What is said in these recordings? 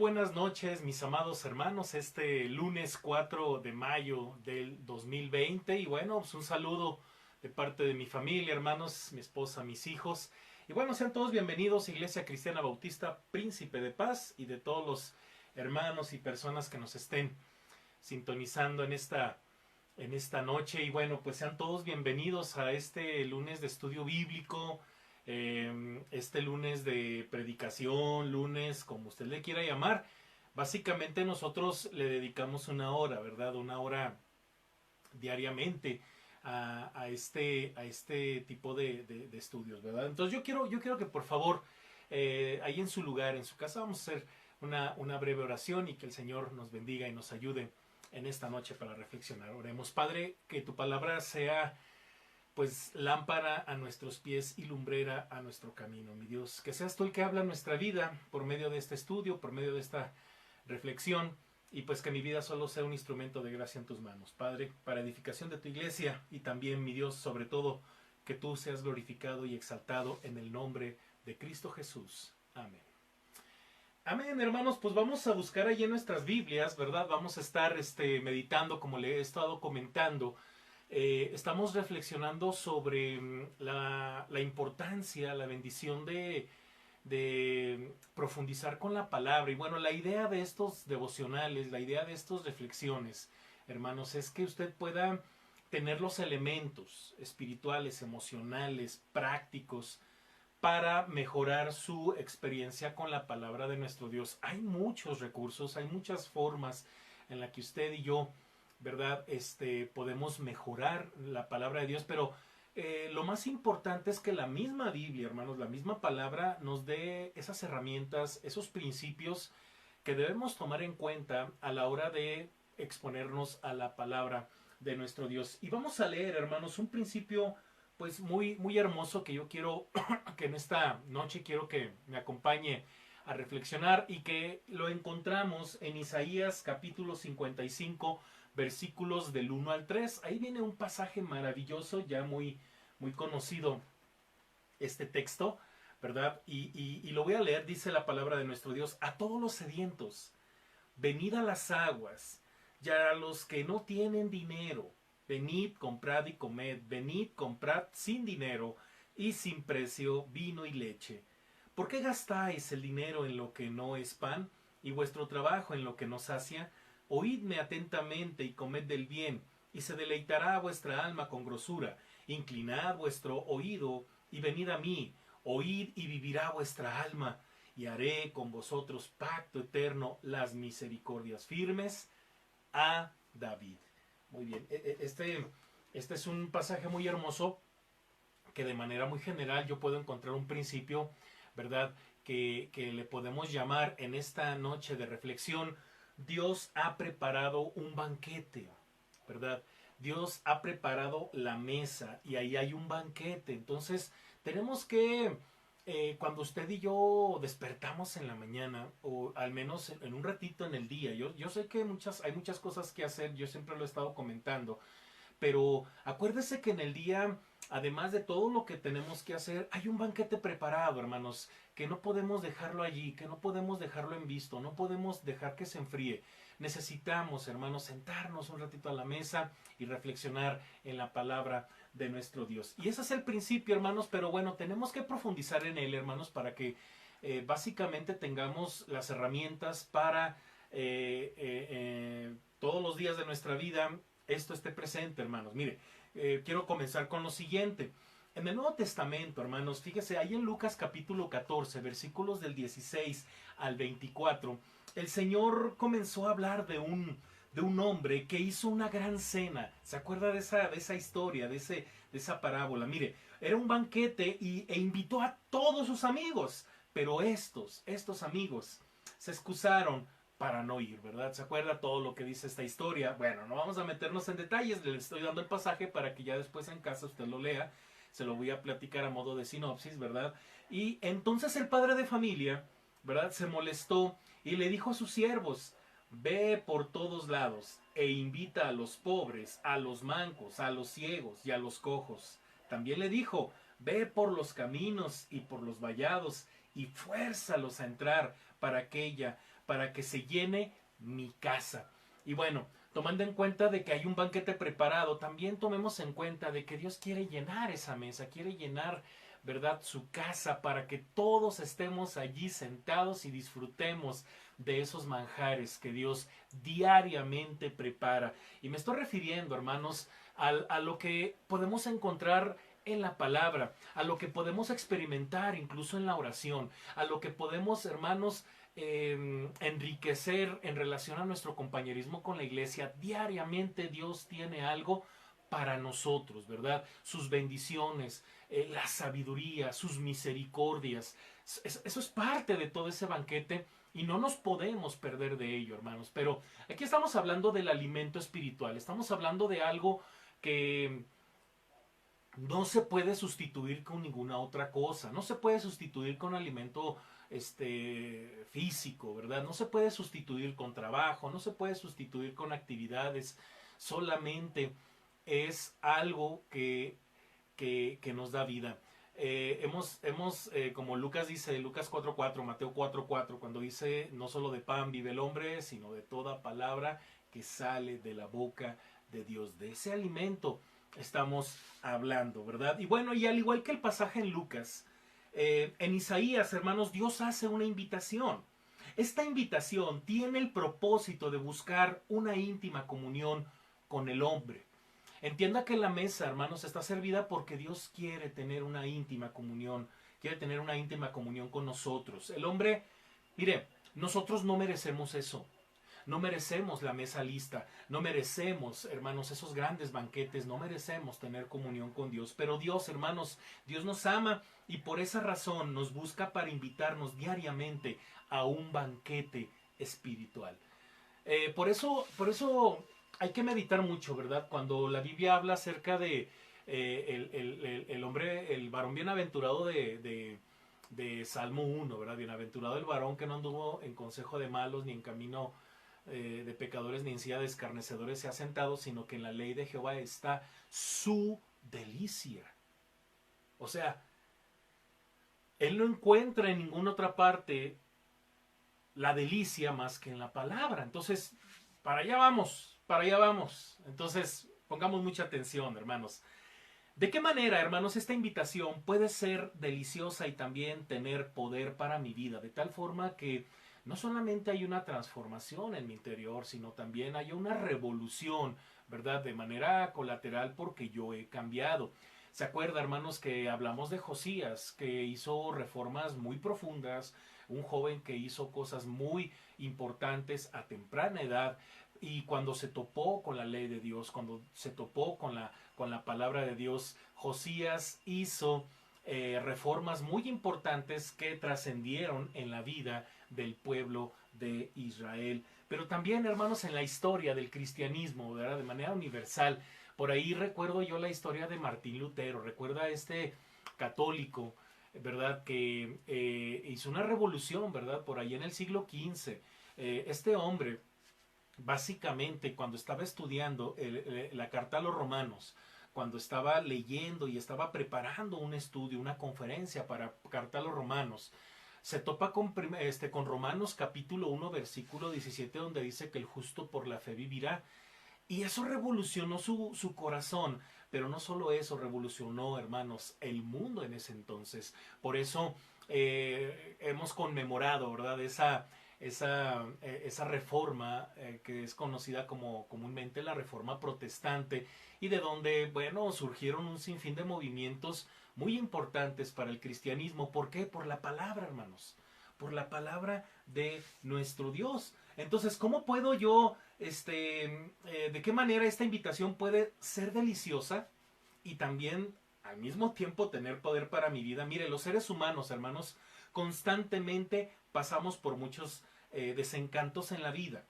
buenas noches, mis amados hermanos, este lunes 4 de mayo del 2020 y bueno, pues un saludo de parte de mi familia, hermanos, mi esposa, mis hijos. Y bueno, sean todos bienvenidos, Iglesia Cristiana Bautista Príncipe de Paz, y de todos los hermanos y personas que nos estén sintonizando en esta noche. Y bueno, pues sean todos bienvenidos a este lunes de estudio bíblico, este lunes de predicación, lunes como usted le quiera llamar. Básicamente nosotros le dedicamos una hora, ¿verdad? Una hora diariamente a este tipo de estudios, ¿verdad? Entonces yo quiero que por favor, ahí en su lugar, en su casa, vamos a hacer una breve oración y que el Señor nos bendiga y nos ayude en esta noche para reflexionar. Oremos. Padre, que tu palabra sea pues lámpara a nuestros pies y lumbrera a nuestro camino, mi Dios. Que seas tú el que habla en nuestra vida por medio de este estudio, por medio de esta reflexión, y pues que mi vida solo sea un instrumento de gracia en tus manos, Padre, para edificación de tu iglesia, y también, mi Dios, sobre todo, que tú seas glorificado y exaltado en el nombre de Cristo Jesús. Amén. Amén, hermanos. Pues vamos a buscar allí en nuestras Biblias, ¿verdad? Vamos a estar meditando, como le he estado comentando. Estamos reflexionando sobre la importancia, la bendición de profundizar con la palabra. Y bueno, la idea de estos devocionales, la idea de estas reflexiones, hermanos, es que usted pueda tener los elementos espirituales, emocionales, prácticos, para mejorar su experiencia con la palabra de nuestro Dios. Hay muchos recursos, hay muchas formas en las que usted y yo, ¿verdad? Podemos mejorar la palabra de Dios, pero lo más importante es que la misma Biblia, hermanos, la misma palabra nos dé esas herramientas, esos principios que debemos tomar en cuenta a la hora de exponernos a la palabra de nuestro Dios. Y vamos a leer, hermanos, un principio pues muy hermoso que yo quiero que en esta noche quiero que me acompañe a reflexionar, y que lo encontramos en Isaías capítulo 55, versículos del 1 al 3. Ahí viene un pasaje maravilloso, ya muy conocido este texto, ¿verdad? Y lo voy a leer. Dice la palabra de nuestro Dios: a todos los sedientos, venid a las aguas, y a los que no tienen dinero, venid, comprad y comed. Venid, comprad sin dinero y sin precio vino y leche. ¿Por qué gastáis el dinero en lo que no es pan, y vuestro trabajo en lo que no sacia? Oídme atentamente y comed del bien, y se deleitará vuestra alma con grosura. Inclinad vuestro oído y venid a mí. Oíd y vivirá vuestra alma, y haré con vosotros pacto eterno, las misericordias firmes. A David. Muy bien, este es un pasaje muy hermoso, que de manera muy general yo puedo encontrar un principio, ¿verdad? Que le podemos llamar en esta noche de reflexión: Dios ha preparado un banquete, ¿verdad? Dios ha preparado la mesa y ahí hay un banquete. Entonces tenemos que, cuando usted y yo despertamos en la mañana, o al menos en un ratito en el día, yo sé que hay muchas cosas que hacer, yo siempre lo he estado comentando, pero acuérdese que en el día, además de todo lo que tenemos que hacer, hay un banquete preparado, hermanos, que no podemos dejarlo allí, que no podemos dejarlo en visto, no podemos dejar que se enfríe. Necesitamos, hermanos, sentarnos un ratito a la mesa y reflexionar en la palabra de nuestro Dios. Y ese es el principio, hermanos, pero bueno, tenemos que profundizar en él, hermanos, para que básicamente tengamos las herramientas para todos los días de nuestra vida esto esté presente, hermanos. Mire, quiero comenzar con lo siguiente. En el Nuevo Testamento, hermanos, fíjese, ahí en Lucas capítulo 14, versículos del 16 al 24, el Señor comenzó a hablar de un hombre que hizo una gran cena. ¿Se acuerda de esa historia, de esa parábola? Mire, era un banquete e invitó a todos sus amigos, pero estos amigos se excusaron para no ir, ¿verdad? ¿Se acuerda todo lo que dice esta historia? Bueno, no vamos a meternos en detalles, le estoy dando el pasaje para que ya después en casa usted lo lea, se lo voy a platicar a modo de sinopsis, ¿verdad? Y entonces el padre de familia, ¿verdad?, se molestó y le dijo a sus siervos: ve por todos lados e invita a los pobres, a los mancos, a los ciegos y a los cojos. También le dijo: ve por los caminos y por los vallados y fuérzalos a entrar para que se llene mi casa. Y bueno, tomando en cuenta de que hay un banquete preparado, también tomemos en cuenta de que Dios quiere llenar esa mesa, quiere llenar, ¿verdad?, su casa, para que todos estemos allí sentados y disfrutemos de esos manjares que Dios diariamente prepara. Y me estoy refiriendo, hermanos, a lo que podemos encontrar en la palabra, a lo que podemos experimentar incluso en la oración, a lo que podemos, hermanos, enriquecer en relación a nuestro compañerismo con la iglesia. Diariamente Dios tiene algo para nosotros, ¿verdad? Sus bendiciones, la sabiduría, sus misericordias. Eso es parte de todo ese banquete y no nos podemos perder de ello, hermanos. Pero aquí estamos hablando del alimento espiritual, estamos hablando de algo que no se puede sustituir con ninguna otra cosa, no se puede sustituir con alimento físico, ¿verdad? No se puede sustituir con trabajo, no se puede sustituir con actividades, solamente es algo que nos da vida. Como Lucas dice, Lucas 4:4, Mateo 4:4, cuando dice, no solo de pan vive el hombre, sino de toda palabra que sale de la boca de Dios. De ese alimento estamos hablando, ¿verdad? Y bueno, y al igual que el pasaje en Lucas, en Isaías, hermanos, Dios hace una invitación. Esta invitación tiene el propósito de buscar una íntima comunión con el hombre. Entienda que la mesa, hermanos, está servida porque Dios quiere tener una íntima comunión, quiere tener una íntima comunión con nosotros. El hombre, mire, nosotros no merecemos eso. No merecemos la mesa lista, no merecemos, hermanos, esos grandes banquetes, no merecemos tener comunión con Dios. Pero Dios, hermanos, Dios nos ama y por esa razón nos busca para invitarnos diariamente a un banquete espiritual. Por eso hay que meditar mucho, ¿verdad? Cuando la Biblia habla acerca de el hombre, el varón bienaventurado de Salmo 1, ¿verdad? Bienaventurado el varón que no anduvo en consejo de malos, ni en camino de pecadores, ni en silla de escarnecedores se ha sentado, sino que en la ley de Jehová está su delicia. O sea, él no encuentra en ninguna otra parte la delicia más que en la palabra. Entonces, para allá vamos, para allá vamos. Entonces, pongamos mucha atención, hermanos. ¿De qué manera, hermanos, esta invitación puede ser deliciosa y también tener poder para mi vida? De tal forma que no solamente hay una transformación en mi interior, sino también hay una revolución, ¿verdad? De manera colateral porque yo he cambiado. ¿Se acuerda, hermanos, que hablamos de Josías, que hizo reformas muy profundas, un joven que hizo cosas muy importantes a temprana edad? Y cuando se topó con la ley de Dios, cuando se topó con la palabra de Dios, Josías hizo reformas muy importantes que trascendieron en la vida del pueblo de Israel. Pero también, hermanos, en la historia del cristianismo, ¿verdad? De manera universal. Por ahí recuerdo yo la historia de Martín Lutero. Recuerda este católico, ¿verdad? Que hizo una revolución, ¿verdad? Por ahí en el siglo XV. Este hombre, básicamente, cuando estaba estudiando la carta a los romanos, cuando estaba leyendo y estaba preparando un estudio, una conferencia para carta a los romanos, se topa con Romanos capítulo 1 versículo 17, donde dice que el justo por la fe vivirá. Y eso revolucionó su corazón. Pero no solo eso, revolucionó, hermanos, el mundo en ese entonces. Por eso hemos conmemorado, ¿verdad? Esa reforma que es conocida como comúnmente la reforma protestante, y de donde, bueno, surgieron un sinfín de movimientos muy importantes para el cristianismo. ¿Por qué? Por la palabra, hermanos, por la palabra de nuestro Dios. Entonces, ¿cómo puedo yo, de qué manera esta invitación puede ser deliciosa y también al mismo tiempo tener poder para mi vida? Mire, los seres humanos, hermanos, constantemente pasamos por muchos desencantos en la vida,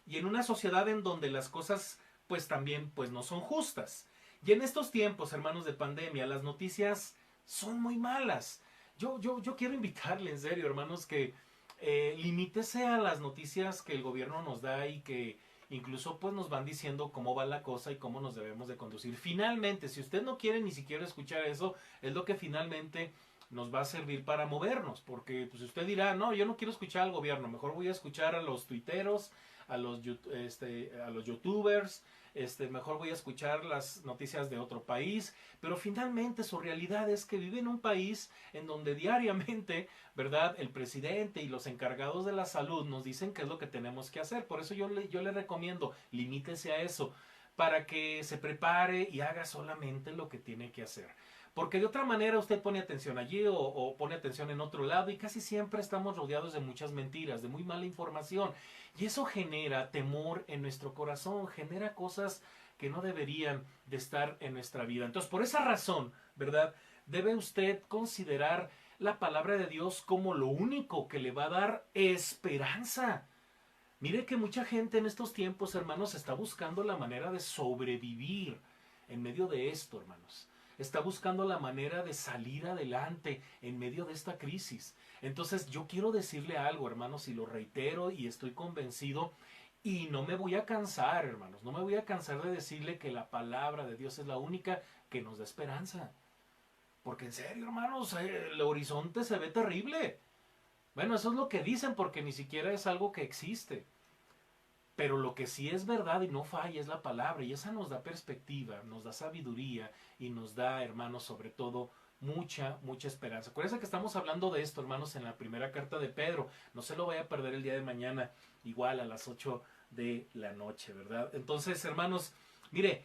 y en una sociedad en donde las cosas pues también pues no son justas. Y en estos tiempos, hermanos, de pandemia, las noticias son muy malas. Yo quiero invitarle, en serio, hermanos, que limítese a las noticias que el gobierno nos da y que incluso pues nos van diciendo cómo va la cosa y cómo nos debemos de conducir. Finalmente, si usted no quiere ni siquiera escuchar eso, es lo que finalmente nos va a servir para movernos, porque pues usted dirá, no, yo no quiero escuchar al gobierno, mejor voy a escuchar a los tuiteros, a los youtubers, mejor voy a escuchar las noticias de otro país, pero finalmente su realidad es que vive en un país en donde diariamente, ¿verdad?, el presidente y los encargados de la salud nos dicen qué es lo que tenemos que hacer. Por eso yo le recomiendo, limítese a eso, para que se prepare y haga solamente lo que tiene que hacer. Porque de otra manera usted pone atención allí o pone atención en otro lado y casi siempre estamos rodeados de muchas mentiras, de muy mala información. Y eso genera temor en nuestro corazón, genera cosas que no deberían de estar en nuestra vida. Entonces, por esa razón, ¿verdad? Debe usted considerar la palabra de Dios como lo único que le va a dar esperanza. Mire que mucha gente en estos tiempos, hermanos, está buscando la manera de sobrevivir en medio de esto, hermanos. Está buscando la manera de salir adelante en medio de esta crisis. Entonces yo quiero decirle algo, hermanos, y lo reitero y estoy convencido y no me voy a cansar, hermanos, no me voy a cansar de decirle que la palabra de Dios es la única que nos da esperanza. Porque en serio, hermanos, el horizonte se ve terrible. Bueno, eso es lo que dicen porque ni siquiera es algo que existe. Pero lo que sí es verdad y no falla es la palabra y esa nos da perspectiva, nos da sabiduría y nos da, hermanos, sobre todo mucha, mucha esperanza. Acuérdense que estamos hablando de esto, hermanos, en la primera carta de Pedro. No se lo vaya a perder el día de mañana, igual a las 8 de la noche, ¿verdad? Entonces, hermanos, mire,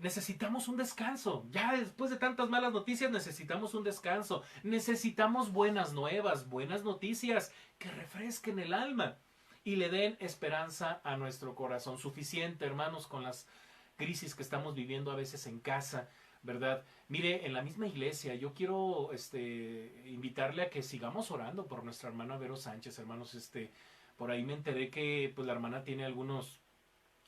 necesitamos un descanso. Ya después de tantas malas noticias necesitamos un descanso. Necesitamos buenas nuevas, buenas noticias que refresquen el alma y le den esperanza a nuestro corazón. Suficiente, hermanos, con las crisis que estamos viviendo a veces en casa, ¿verdad? Mire, en la misma iglesia, yo quiero invitarle a que sigamos orando por nuestra hermana Vero Sánchez, hermanos. Por ahí me enteré que pues, la hermana tiene algunos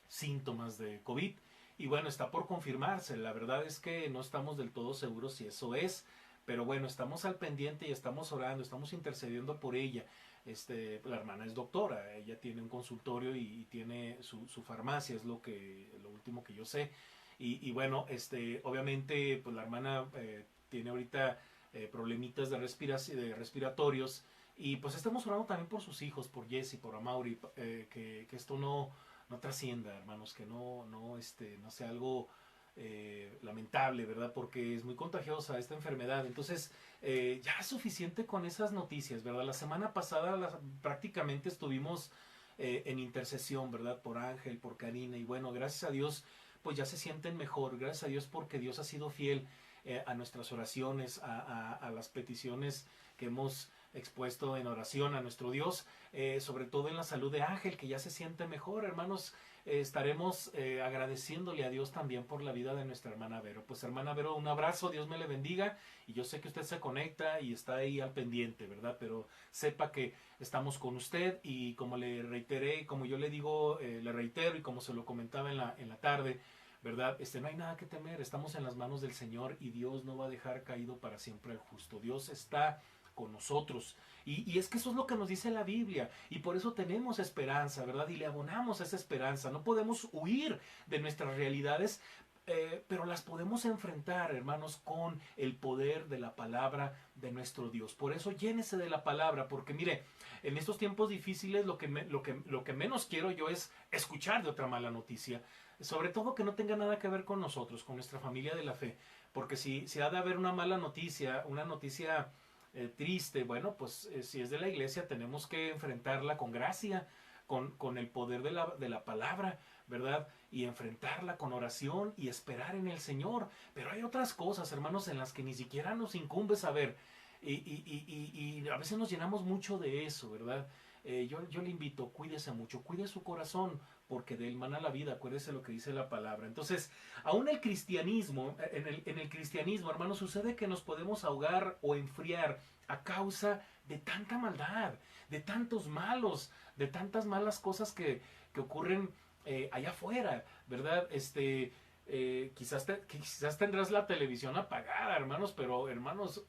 síntomas de COVID y bueno, está por confirmarse. La verdad es que no estamos del todo seguros si eso es, pero bueno, estamos al pendiente y estamos orando, estamos intercediendo por ella. La hermana es doctora, ella tiene un consultorio y tiene su farmacia, es lo último que yo sé. Y bueno, obviamente, pues la hermana tiene ahorita problemitas de respiratorios. Y pues estamos orando también por sus hijos, por Jesse, por Amaury, que esto no trascienda, hermanos, que no sea algo lamentable, ¿verdad? Porque es muy contagiosa esta enfermedad. Entonces, ya es suficiente con esas noticias, ¿verdad? La semana pasada prácticamente estuvimos en intercesión, ¿verdad? Por Ángel, por Karina, y bueno, gracias a Dios, pues ya se sienten mejor. Gracias a Dios porque Dios ha sido fiel a nuestras oraciones, a las peticiones que hemos expuesto en oración a nuestro Dios, sobre todo en la salud de Ángel, que ya se siente mejor, hermanos. Estaremos agradeciéndole a Dios también por la vida de nuestra hermana Vero. Pues hermana Vero, un abrazo, Dios me le bendiga, y yo sé que usted se conecta y está ahí al pendiente, ¿verdad? Pero sepa que estamos con usted y como le reiteré, como yo le digo, le reitero y como se lo comentaba en la tarde, ¿verdad? No hay nada que temer, estamos en las manos del Señor y Dios no va a dejar caído para siempre al justo. Dios está con nosotros. Y es que eso es lo que nos dice la Biblia. Y por eso tenemos esperanza, ¿verdad? Y le abonamos esa esperanza. No podemos huir de nuestras realidades, pero las podemos enfrentar, hermanos, con el poder de la palabra de nuestro Dios. Por eso llénese de la palabra, porque mire, en estos tiempos difíciles lo que menos quiero yo es escuchar de otra mala noticia. Sobre todo que no tenga nada que ver con nosotros, con nuestra familia de la fe. Porque si ha de haber una mala noticia, una noticia triste, bueno, pues si es de la iglesia tenemos que enfrentarla con gracia, con el poder de la palabra, ¿verdad? Y enfrentarla con oración y esperar en el Señor. Pero hay otras cosas, hermanos, en las que ni siquiera nos incumbe saber. Y a veces nos llenamos mucho de eso, ¿verdad? Yo le invito, cuídese mucho, cuide su corazón, porque de él mana la vida, acuérdese lo que dice la palabra. Entonces, aún el cristianismo, en el cristianismo, hermanos, sucede que nos podemos ahogar o enfriar a causa de tanta maldad, de tantos malos, de tantas malas cosas que ocurren allá afuera, ¿verdad? Quizás tendrás la televisión apagada, hermanos, pero hermanos,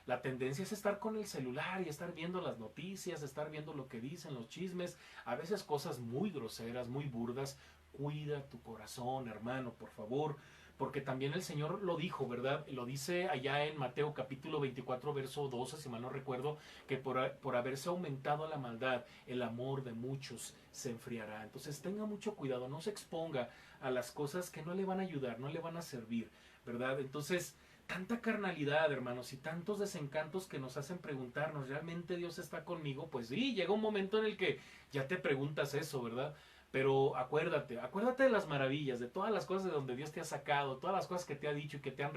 la tendencia es estar con el celular y estar viendo las noticias, estar viendo lo que dicen, los chismes, a veces cosas muy groseras, muy burdas. Cuida tu corazón, hermano, por favor, porque también el Señor lo dijo, ¿verdad? Lo dice allá en Mateo capítulo 24, verso 12, si mal no recuerdo, que por haberse aumentado la maldad, el amor de muchos se enfriará. Entonces tenga mucho cuidado, no se exponga a las cosas que no le van a ayudar, no le van a servir, ¿verdad? Entonces, tanta carnalidad, hermanos, y tantos desencantos que nos hacen preguntarnos, ¿realmente Dios está conmigo? Pues sí, llega un momento en el que ya te preguntas eso, ¿verdad? Pero acuérdate de las maravillas, de todas las cosas de donde Dios te ha sacado, todas las cosas que te ha dicho y que te han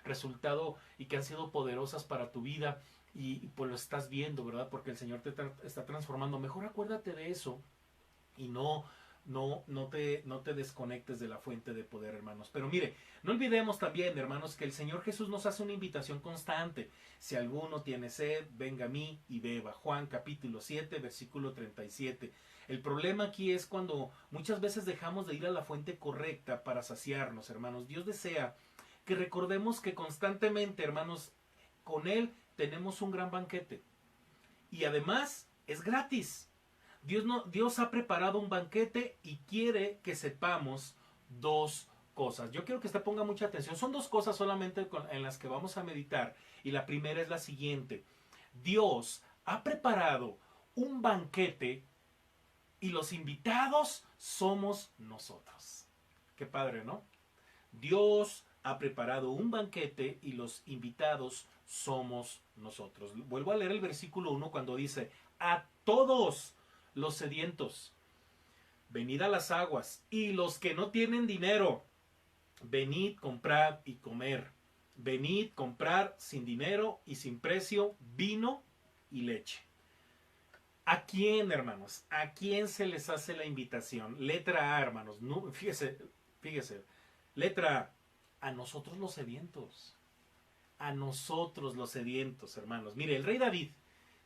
resultado y que han sido poderosas para tu vida y pues lo estás viendo, ¿verdad? Porque el Señor te está transformando. Mejor acuérdate de eso y no te desconectes de la fuente de poder, hermanos. Pero mire, no olvidemos también, hermanos, que el Señor Jesús nos hace una invitación constante. Si alguno tiene sed, venga a mí y beba. Juan capítulo 7, versículo 37. El problema aquí es cuando muchas veces dejamos de ir a la fuente correcta para saciarnos, hermanos. Dios desea que recordemos que constantemente, hermanos, con Él tenemos un gran banquete. Y además es gratis. Dios ha preparado un banquete y quiere que sepamos dos cosas. Yo quiero que usted ponga mucha atención. Son dos cosas solamente en las que vamos a meditar. Y la primera es la siguiente. Dios ha preparado un banquete y los invitados somos nosotros. Qué padre, ¿no? Dios ha preparado un banquete y los invitados somos nosotros. Vuelvo a leer el versículo 1 cuando dice, a todos los sedientos, venid a las aguas, y los que no tienen dinero, venid, comprad y comer. Venid, comprar sin dinero y sin precio vino y leche. ¿A quién, hermanos? ¿A quién se les hace la invitación? Letra A, hermanos. No, fíjese. Letra A nosotros los sedientos. A nosotros los sedientos, hermanos. Mire, el rey David,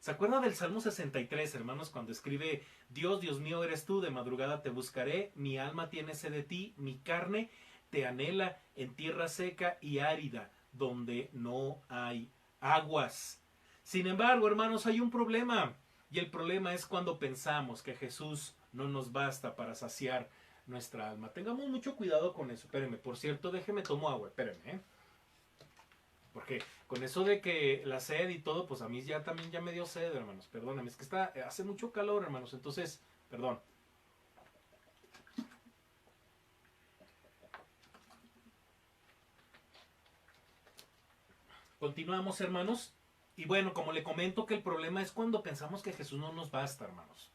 ¿se acuerda del Salmo 63, hermanos? Cuando escribe, Dios, Dios mío eres tú, de madrugada te buscaré, mi alma tiene sed de ti, mi carne te anhela en tierra seca y árida, donde no hay aguas. Sin embargo, hermanos, hay un problema. Y el problema es cuando pensamos que Jesús no nos basta para saciar nuestra alma. Tengamos mucho cuidado con eso. Espérenme, por cierto, déjeme tomo agua. Espérenme, porque con eso de que la sed y todo, pues a mí también ya me dio sed, hermanos. Perdóname, es que hace mucho calor, hermanos. Entonces, perdón. Continuamos, hermanos. Y bueno, como le comento que el problema es cuando pensamos que Jesús no nos basta, hermanos.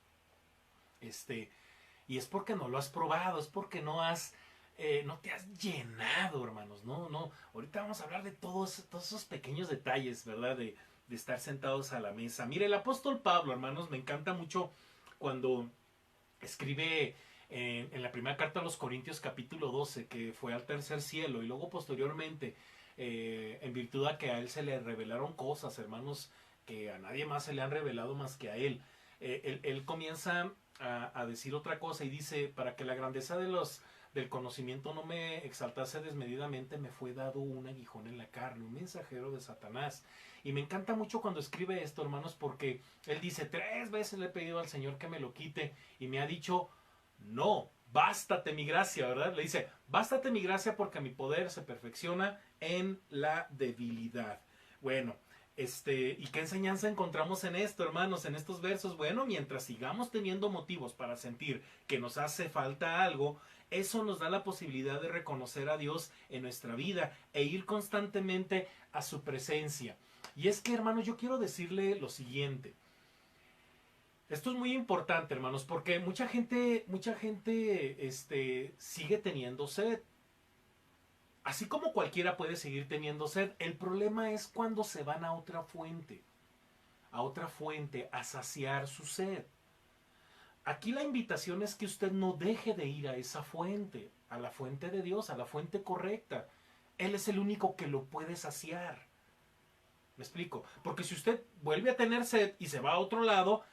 Y es porque no lo has probado, es porque no te has llenado, hermanos. No. Ahorita vamos a hablar de todos esos pequeños detalles, ¿verdad? De estar sentados a la mesa. Mire, el apóstol Pablo, hermanos, me encanta mucho cuando escribe en la primera carta a los Corintios capítulo 12, que fue al tercer cielo, y luego posteriormente, en virtud a que a él se le revelaron cosas, hermanos, que a nadie más se le han revelado más que a él. Él comienza a decir otra cosa y dice, para que la grandeza del conocimiento no me exaltase desmedidamente, me fue dado un aguijón en la carne, un mensajero de Satanás. Y me encanta mucho cuando escribe esto, hermanos, porque él dice, 3 veces le he pedido al Señor que me lo quite y me ha dicho, no, bástate mi gracia, ¿verdad? Le dice, bástate mi gracia porque mi poder se perfecciona en la debilidad. Bueno, ¿y qué enseñanza encontramos en esto, hermanos, en estos versos? Bueno, mientras sigamos teniendo motivos para sentir que nos hace falta algo, eso nos da la posibilidad de reconocer a Dios en nuestra vida e ir constantemente a su presencia. Y es que, hermanos, yo quiero decirle lo siguiente. Esto es muy importante, hermanos, porque mucha gente sigue teniendo sed. Así como cualquiera puede seguir teniendo sed, el problema es cuando se van a otra fuente, a saciar su sed. Aquí la invitación es que usted no deje de ir a esa fuente, a la fuente de Dios, a la fuente correcta. Él es el único que lo puede saciar. ¿Me explico? Porque si usted vuelve a tener sed y se va a otro lado,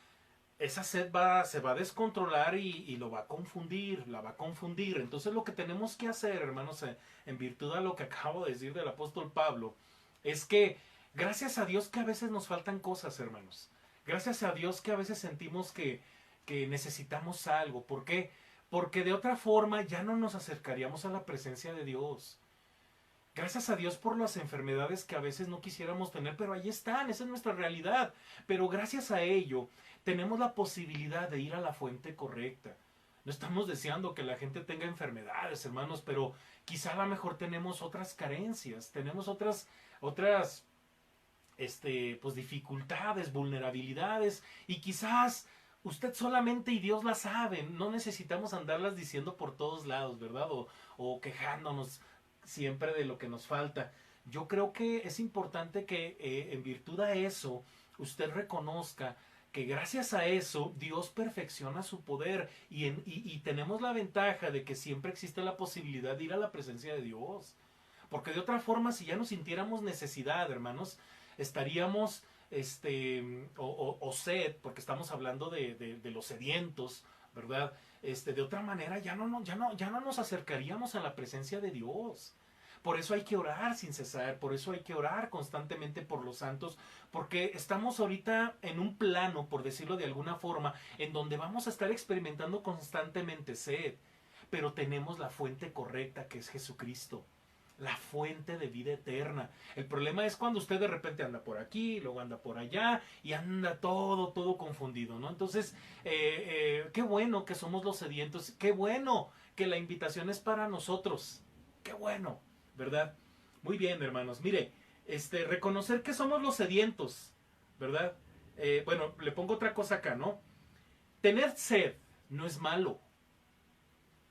esa sed se va a descontrolar y lo va a confundir, la va a confundir. Entonces lo que tenemos que hacer, hermanos, en virtud a lo que acabo de decir del apóstol Pablo, es que gracias a Dios que a veces nos faltan cosas, hermanos. Gracias a Dios que a veces sentimos que necesitamos algo. ¿Por qué? Porque de otra forma ya no nos acercaríamos a la presencia de Dios. Gracias a Dios por las enfermedades que a veces no quisiéramos tener, pero ahí están, esa es nuestra realidad. Pero gracias a ello tenemos la posibilidad de ir a la fuente correcta. No estamos deseando que la gente tenga enfermedades, hermanos, pero quizá a lo mejor tenemos otras carencias, tenemos otras pues dificultades, vulnerabilidades, y quizás usted solamente y Dios las saben. No necesitamos andarlas diciendo por todos lados, ¿verdad? O quejándonos siempre de lo que nos falta. Yo creo que es importante que en virtud a eso usted reconozca que gracias a eso Dios perfecciona su poder y tenemos la ventaja de que siempre existe la posibilidad de ir a la presencia de Dios. Porque de otra forma, si ya no sintiéramos necesidad, hermanos, estaríamos, o sed, porque estamos hablando de los sedientos, ¿verdad? De otra manera ya no nos acercaríamos a la presencia de Dios. Por eso hay que orar sin cesar, por eso hay que orar constantemente por los santos, porque estamos ahorita en un plano, por decirlo de alguna forma, en donde vamos a estar experimentando constantemente sed, pero tenemos la fuente correcta que es Jesucristo, la fuente de vida eterna. El problema es cuando usted de repente anda por aquí, luego anda por allá y anda todo confundido, ¿no? Entonces, qué bueno que somos los sedientos, qué bueno que la invitación es para nosotros, qué bueno, ¿verdad? Muy bien, hermanos. Mire, reconocer que somos los sedientos, ¿verdad? Bueno, le pongo otra cosa acá, ¿no? Tener sed no es malo,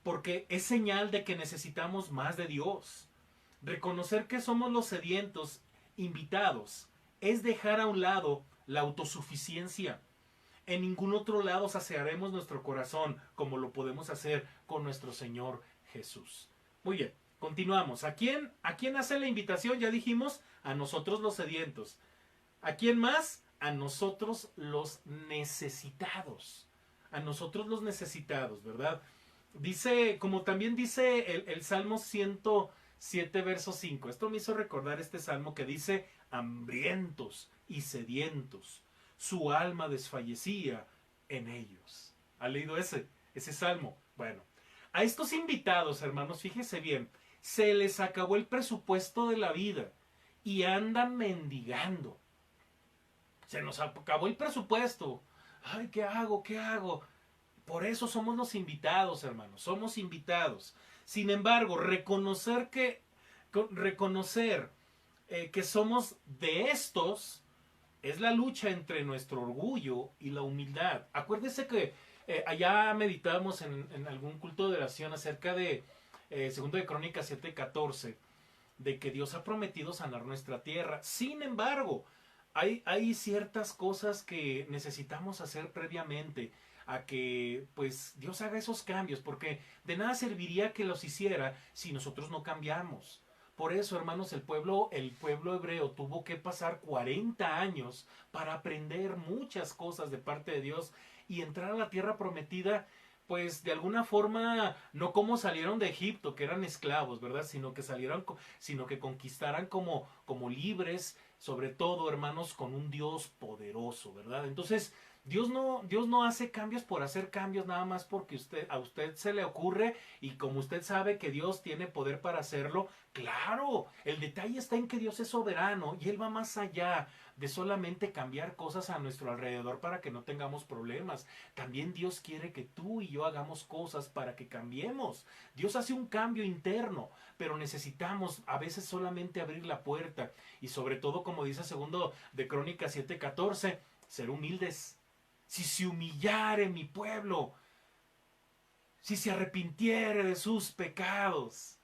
porque es señal de que necesitamos más de Dios. Reconocer que somos los sedientos invitados es dejar a un lado la autosuficiencia. En ningún otro lado saciaremos nuestro corazón como lo podemos hacer con nuestro Señor Jesús. Muy bien, continuamos. ¿A quién hace la invitación? Ya dijimos, a nosotros los sedientos. ¿A quién más? A nosotros los necesitados. A nosotros los necesitados, ¿verdad? Dice, como también dice el Salmo 107, verso 5. Esto me hizo recordar este salmo que dice, hambrientos y sedientos, su alma desfallecía en ellos. ¿Ha leído ese salmo? Bueno, a estos invitados, hermanos, fíjese bien, se les acabó el presupuesto de la vida y andan mendigando. Se nos acabó el presupuesto. Ay, ¿qué hago? ¿Qué hago? Por eso somos los invitados, hermanos, somos invitados. Sin embargo, reconocer que somos de estos es la lucha entre nuestro orgullo y la humildad. Acuérdese que allá meditábamos en algún culto de oración acerca de 2 de Crónicas 7:14, de que Dios ha prometido sanar nuestra tierra. Sin embargo, hay ciertas cosas que necesitamos hacer previamente a que pues Dios haga esos cambios, porque de nada serviría que los hiciera si nosotros no cambiamos. Por eso, hermanos, el pueblo hebreo tuvo que pasar 40 años para aprender muchas cosas de parte de Dios y entrar a la tierra prometida, pues de alguna forma, no como salieron de Egipto, que eran esclavos, ¿verdad? Sino que conquistaran como libres, sobre todo, hermanos, con un Dios poderoso, ¿verdad? Entonces, Dios no hace cambios por hacer cambios nada más porque a usted se le ocurre, y como usted sabe que Dios tiene poder para hacerlo. Claro, el detalle está en que Dios es soberano y Él va más allá de solamente cambiar cosas a nuestro alrededor para que no tengamos problemas. También Dios quiere que tú y yo hagamos cosas para que cambiemos. Dios hace un cambio interno, pero necesitamos a veces solamente abrir la puerta y sobre todo, como dice 2 de Crónicas 7:14, ser humildes. Si se humillare mi pueblo, si se arrepintiere de sus pecados,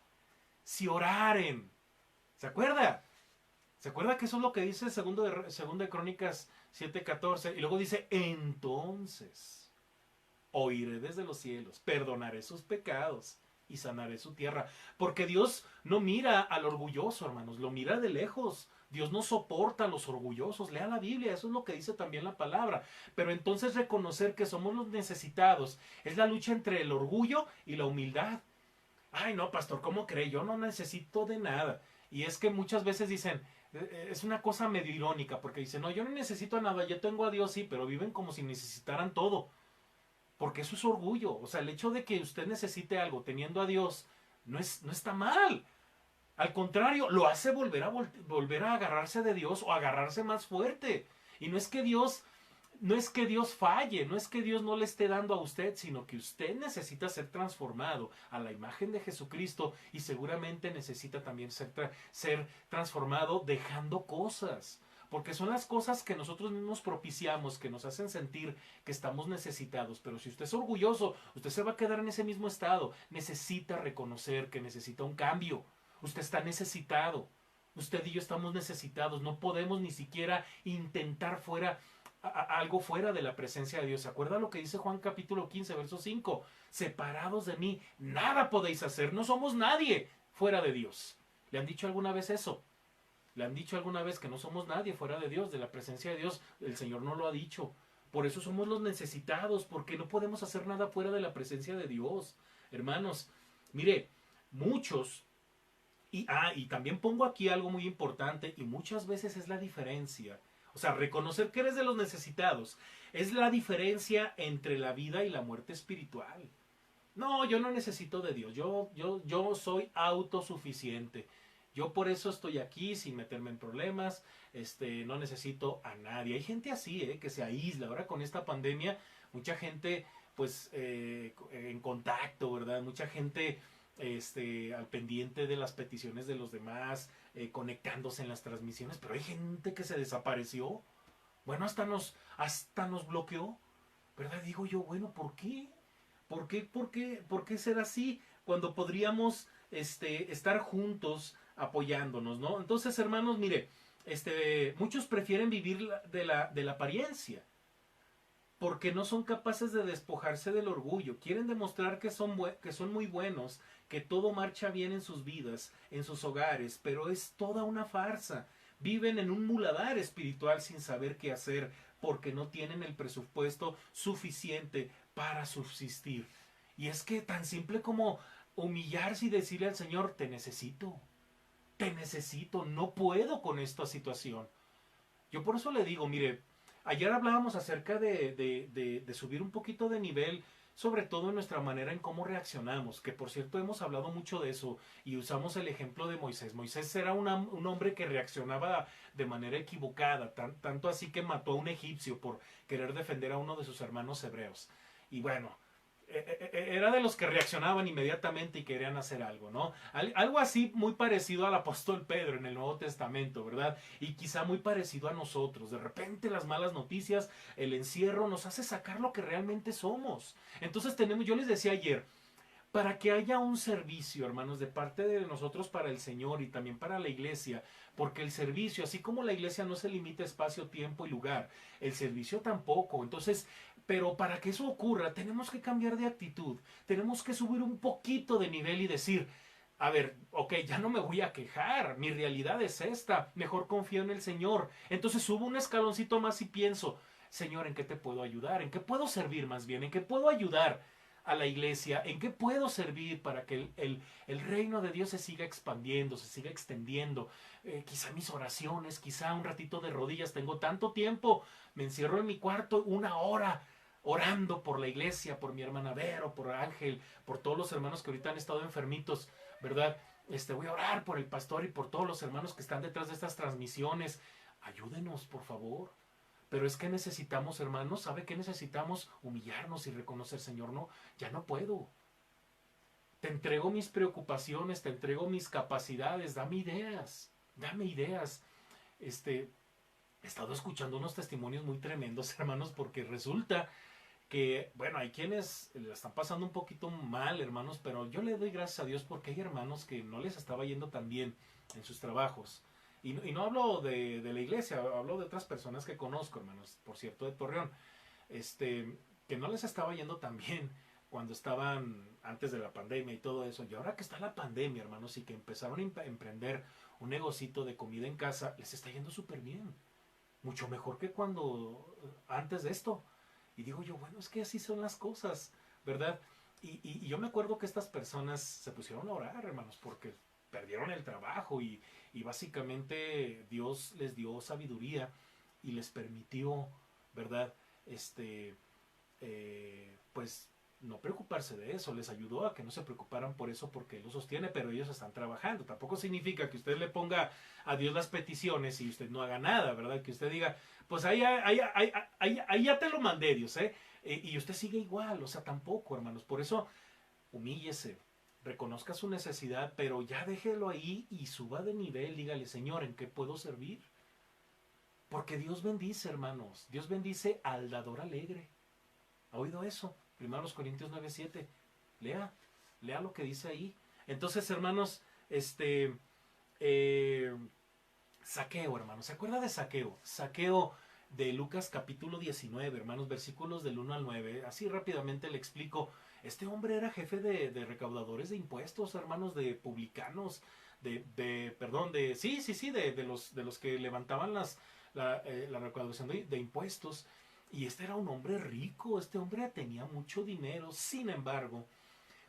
si oraren. ¿Se acuerda? ¿Se acuerda que eso es lo que dice 2 de Crónicas 7:14? Y luego dice, entonces oiré desde los cielos, perdonaré sus pecados y sanaré su tierra. Porque Dios no mira al orgulloso, hermanos, lo mira de lejos. Dios no soporta a los orgullosos. Lea la Biblia, eso es lo que dice también la palabra. Pero entonces reconocer que somos los necesitados es la lucha entre el orgullo y la humildad. Ay, no, pastor, ¿cómo cree? Yo no necesito de nada. Y es que muchas veces dicen, es una cosa medio irónica, porque dicen, no, yo no necesito nada, yo tengo a Dios, sí, pero viven como si necesitaran todo. Porque eso es orgullo. O sea, el hecho de que usted necesite algo teniendo a Dios no está mal. Al contrario, lo hace volver a agarrarse de Dios o agarrarse más fuerte. Y no es que Dios falle, no es que Dios no le esté dando a usted, sino que usted necesita ser transformado a la imagen de Jesucristo y seguramente necesita también ser transformado dejando cosas. Porque son las cosas que nosotros mismos propiciamos, que nos hacen sentir que estamos necesitados. Pero si usted es orgulloso, usted se va a quedar en ese mismo estado. Necesita reconocer que necesita un cambio. Usted está necesitado. Usted y yo estamos necesitados. No podemos ni siquiera intentar algo fuera de la presencia de Dios. ¿Se acuerda lo que dice Juan capítulo 15, verso 5? Separados de mí, nada podéis hacer. No somos nadie fuera de Dios. ¿Le han dicho alguna vez eso? ¿Le han dicho alguna vez que no somos nadie fuera de Dios, de la presencia de Dios? El Señor no lo ha dicho. Por eso somos los necesitados, porque no podemos hacer nada fuera de la presencia de Dios. Hermanos, mire, muchos, y también pongo aquí algo muy importante, y muchas veces es la diferencia. O sea, reconocer que eres de los necesitados es la diferencia entre la vida y la muerte espiritual. No, yo no necesito de Dios. Yo soy autosuficiente. Yo por eso estoy aquí sin meterme en problemas. No necesito a nadie. Hay gente así, que se aísla. Ahora con esta pandemia, mucha gente, pues, en contacto, ¿verdad? Mucha gente, al pendiente de las peticiones de los demás, conectándose en las transmisiones. Pero hay gente que se desapareció. Bueno, hasta nos bloqueó, ¿verdad? Digo yo, bueno, ¿por qué? ¿Por qué ser así cuando podríamos estar juntos apoyándonos, ¿no? Entonces, hermanos, mire, muchos prefieren vivir de la apariencia porque no son capaces de despojarse del orgullo. Quieren demostrar que son muy buenos, que todo marcha bien en sus vidas, en sus hogares, pero es toda una farsa. Viven en un muladar espiritual sin saber qué hacer porque no tienen el presupuesto suficiente para subsistir. Y es que tan simple como humillarse y decirle al Señor, te necesito, no puedo con esta situación. Yo por eso le digo, mire, ayer hablábamos acerca de subir un poquito de nivel, sobre todo en nuestra manera en cómo reaccionamos, que por cierto hemos hablado mucho de eso y usamos el ejemplo de Moisés. Moisés era un hombre que reaccionaba de manera equivocada, tanto así que mató a un egipcio por querer defender a uno de sus hermanos hebreos. Y bueno, era de los que reaccionaban inmediatamente y querían hacer algo, ¿no? Algo así muy parecido al apóstol Pedro en el Nuevo Testamento, ¿verdad? Y quizá muy parecido a nosotros. De repente las malas noticias, el encierro nos hace sacar lo que realmente somos. Entonces yo les decía ayer, para que haya un servicio, hermanos, de parte de nosotros para el Señor y también para la iglesia, porque el servicio, así como la iglesia no se limita a espacio, tiempo y lugar, el servicio tampoco. Entonces, pero para que eso ocurra, tenemos que cambiar de actitud, tenemos que subir un poquito de nivel y decir, a ver, ok, ya no me voy a quejar, mi realidad es esta, mejor confío en el Señor. Entonces subo un escaloncito más y pienso, Señor, ¿en qué te puedo ayudar? ¿En qué puedo servir más bien? ¿En qué puedo ayudar a la iglesia? ¿En qué puedo servir para que el reino de Dios se siga expandiendo, se siga extendiendo? Quizá mis oraciones, quizá un ratito de rodillas. Tengo tanto tiempo, me encierro en mi cuarto 1 hora orando por la iglesia, por mi hermana Vero, por Ángel, por todos los hermanos que ahorita han estado enfermitos, ¿verdad? Voy a orar por el pastor y por todos los hermanos que están detrás de estas transmisiones. Ayúdenos, por favor. Pero es que necesitamos, hermanos, ¿sabe qué necesitamos? Humillarnos y reconocer, Señor, no, ya no puedo. Te entrego mis preocupaciones, te entrego mis capacidades, dame ideas, dame ideas. He estado escuchando unos testimonios muy tremendos, hermanos, porque resulta que, bueno, hay quienes le están pasando un poquito mal, hermanos, pero yo le doy gracias a Dios porque hay hermanos que no les estaba yendo tan bien en sus trabajos. Y no hablo de la iglesia, hablo de otras personas que conozco, hermanos, por cierto, de Torreón, que no les estaba yendo tan bien cuando estaban antes de la pandemia y todo eso. Y ahora que está la pandemia, hermanos, y que empezaron a emprender un negocito de comida en casa, les está yendo súper bien. Mucho mejor que cuando antes de esto. Y digo yo, bueno, es que así son las cosas, ¿verdad? Y yo me acuerdo que estas personas se pusieron a orar, hermanos, porque perdieron el trabajo y básicamente Dios les dio sabiduría y les permitió, ¿verdad? Pues no preocuparse de eso, les ayudó a que no se preocuparan por eso porque Él lo sostiene, pero ellos están trabajando. Tampoco significa que usted le ponga a Dios las peticiones y usted no haga nada, ¿verdad? Que usted diga, pues ahí ya te lo mandé, Dios, ¿eh? Y usted sigue igual, o sea, tampoco, hermanos. Por eso, humíllese, reconozca su necesidad, pero ya déjelo ahí y suba de nivel, dígale, Señor, ¿en qué puedo servir? Porque Dios bendice, hermanos. Dios bendice al dador alegre. ¿Ha oído eso? 1 Corintios 9:7. Lea lo que dice ahí. Entonces, hermanos, Zaqueo, hermanos. ¿Se acuerda de Zaqueo? Zaqueo de Lucas capítulo 19, hermanos, versículos del 1 al 9. Así rápidamente le explico. Este hombre era jefe de recaudadores de impuestos, hermanos, de publicanos, de los que levantaban la recaudación de impuestos. Y este era un hombre rico, este hombre tenía mucho dinero. Sin embargo,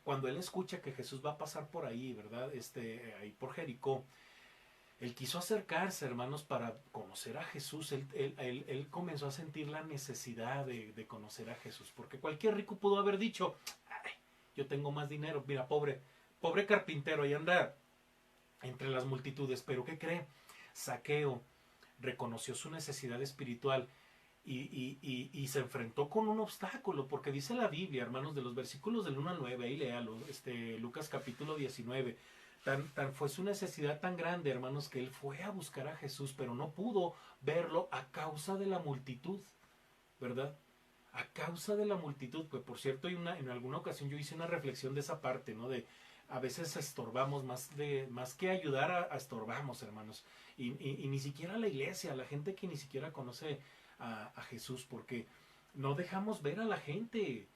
cuando él escucha que Jesús va a pasar por ahí, ¿verdad? Ahí por Jericó, él quiso acercarse, hermanos, para conocer a Jesús. Él comenzó a sentir la necesidad de conocer a Jesús, porque cualquier rico pudo haber dicho, ay, yo tengo más dinero, mira, pobre carpintero, ahí anda entre las multitudes. Pero ¿qué cree? Zaqueo reconoció su necesidad espiritual y se enfrentó con un obstáculo, porque dice la Biblia, hermanos, de los versículos del 1 al 9, ahí léalo, Lucas capítulo 19, tan fue su necesidad tan grande, hermanos, que él fue a buscar a Jesús, pero no pudo verlo a causa de la multitud, ¿verdad? A causa de la multitud. Pues por cierto, en alguna ocasión yo hice una reflexión de esa parte, ¿no? De a veces estorbamos más que ayudar a estorbamos, hermanos, y ni siquiera la iglesia, la gente que ni siquiera conoce a Jesús, porque no dejamos ver a la gente,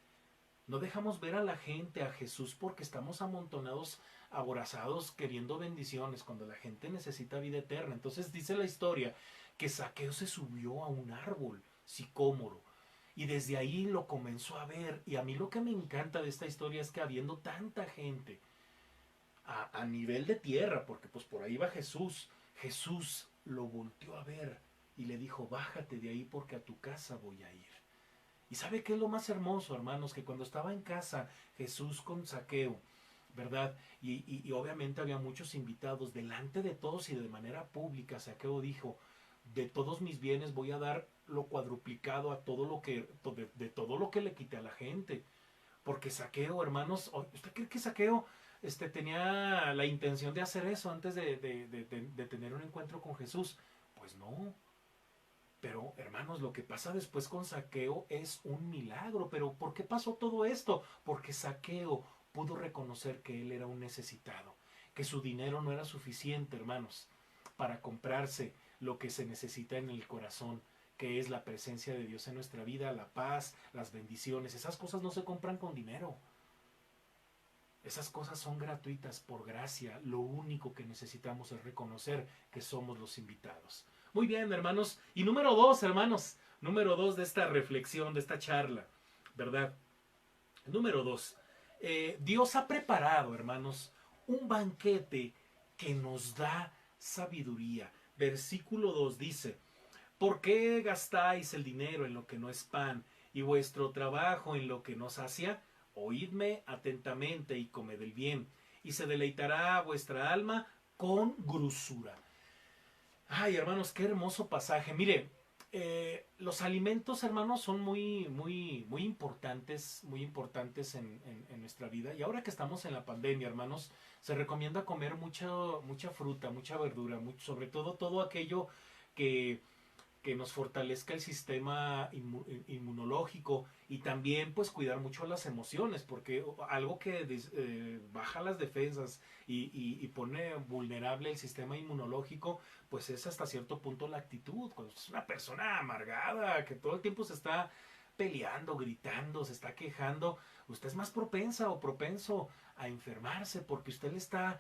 no dejamos ver a la gente, a Jesús, porque estamos amontonados, aborazados, queriendo bendiciones, cuando la gente necesita vida eterna. Entonces dice la historia que Zaqueo se subió a un árbol sicómoro y desde ahí lo comenzó a ver. Y a mí lo que me encanta de esta historia es que habiendo tanta gente a nivel de tierra, porque pues por ahí va Jesús, Jesús lo volteó a ver y le dijo, bájate de ahí porque a tu casa voy a ir. ¿Y sabe qué es lo más hermoso, hermanos? Que cuando estaba en casa Jesús con Zaqueo, ¿verdad? Y obviamente había muchos invitados, delante de todos y de manera pública, Zaqueo dijo, de todos mis bienes voy a dar lo cuadruplicado a todo lo que, de todo lo que le quité a la gente. Porque Zaqueo, hermanos, ¿usted cree que Zaqueo tenía la intención de hacer eso antes de tener un encuentro con Jesús? Pues no. Pero, hermanos, lo que pasa después con Zaqueo es un milagro. ¿Pero por qué pasó todo esto? Porque Zaqueo pudo reconocer que él era un necesitado, que su dinero no era suficiente, hermanos, para comprarse lo que se necesita en el corazón, que es la presencia de Dios en nuestra vida, la paz, las bendiciones. Esas cosas no se compran con dinero. Esas cosas son gratuitas por gracia. Lo único que necesitamos es reconocer que somos los invitados. Muy bien, hermanos. Y número 2, hermanos. Número 2 de esta reflexión, de esta charla, ¿verdad? Número 2. Dios ha preparado, hermanos, un banquete que nos da sabiduría. Versículo 2 dice, ¿por qué gastáis el dinero en lo que no es pan y vuestro trabajo en lo que no sacia? Oídme atentamente y comed el bien, y se deleitará vuestra alma con grosura. Ay, hermanos, qué hermoso pasaje. Mire, los alimentos, hermanos, son muy importantes en nuestra vida. Y ahora que estamos en la pandemia, hermanos, se recomienda comer mucha fruta, mucha verdura, sobre todo aquello que nos fortalezca el sistema inmunológico, y también pues cuidar mucho las emociones, porque algo que baja las defensas y pone vulnerable el sistema inmunológico, pues es hasta cierto punto la actitud. Cuando es una persona amargada, que todo el tiempo se está peleando, gritando, se está quejando, usted es más propensa o propenso a enfermarse, porque usted está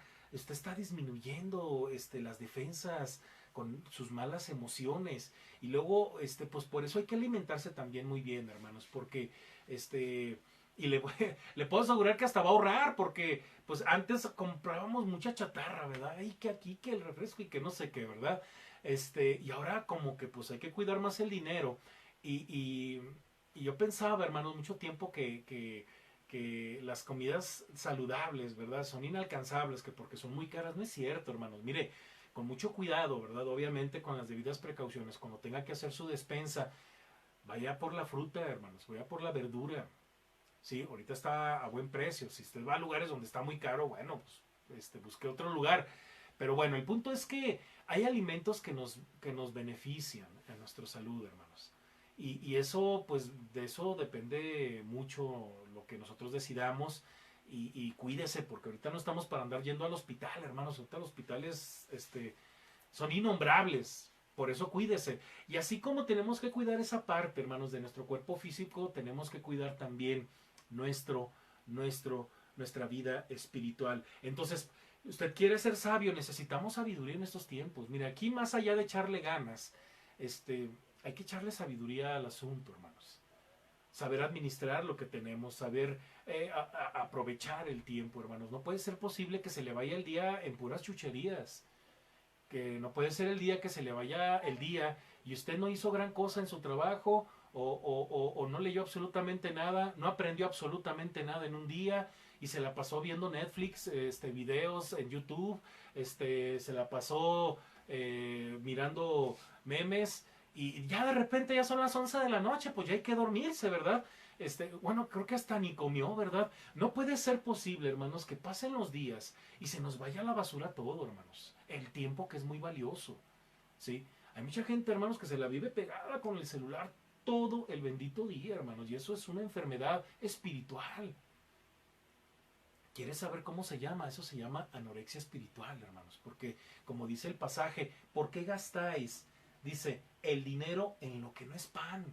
disminuyendo las defensas con sus malas emociones. Y luego pues por eso hay que alimentarse también muy bien, hermanos, porque y le puedo asegurar que hasta va a ahorrar, porque pues antes comprábamos mucha chatarra, ¿verdad? Y que aquí, que el refresco y que no sé qué, ¿verdad? Y ahora como que pues hay que cuidar más el dinero. Y yo pensaba, hermanos, mucho tiempo que que las comidas saludables, ¿verdad? Son inalcanzables, que porque son muy caras. No es cierto, hermanos. Mire, con mucho cuidado, ¿verdad? Obviamente con las debidas precauciones. Cuando tenga que hacer su despensa, vaya por la fruta, hermanos. Vaya por la verdura. Sí, ahorita está a buen precio. Si usted va a lugares donde está muy caro, bueno, pues busque otro lugar. Pero bueno, el punto es que hay alimentos que nos benefician en nuestra salud, hermanos. Y eso, pues, de eso depende mucho lo que nosotros decidamos. Y cuídese, porque ahorita no estamos para andar yendo al hospital, hermanos. Ahorita los hospitales, son innombrables. Por eso cuídese. Y así como tenemos que cuidar esa parte, hermanos, de nuestro cuerpo físico, tenemos que cuidar también nuestro, nuestra vida espiritual. Entonces, usted quiere ser sabio, necesitamos sabiduría en estos tiempos. Mira, aquí más allá de echarle ganas, hay que echarle sabiduría al asunto, hermanos. Saber administrar lo que tenemos, saber aprovechar el tiempo, hermanos. No puede ser posible que se le vaya el día en puras chucherías. Que no puede ser el día que se le vaya el día y usted no hizo gran cosa en su trabajo o no leyó absolutamente nada, no aprendió absolutamente nada en un día y se la pasó viendo Netflix, videos en YouTube, se la pasó mirando memes y ya de repente ya son las 11 de la noche, pues ya hay que dormirse, ¿verdad? Bueno, creo que hasta ni comió, ¿verdad? No puede ser posible, hermanos, que pasen los días y se nos vaya a la basura todo, hermanos. El tiempo que es muy valioso, ¿sí? Hay mucha gente, hermanos, que se la vive pegada con el celular todo el bendito día, hermanos, y eso es una enfermedad espiritual. ¿Quieres saber cómo se llama? Eso se llama anorexia espiritual, hermanos, porque como dice el pasaje, ¿por qué gastáis? Dice, el dinero en lo que no es pan.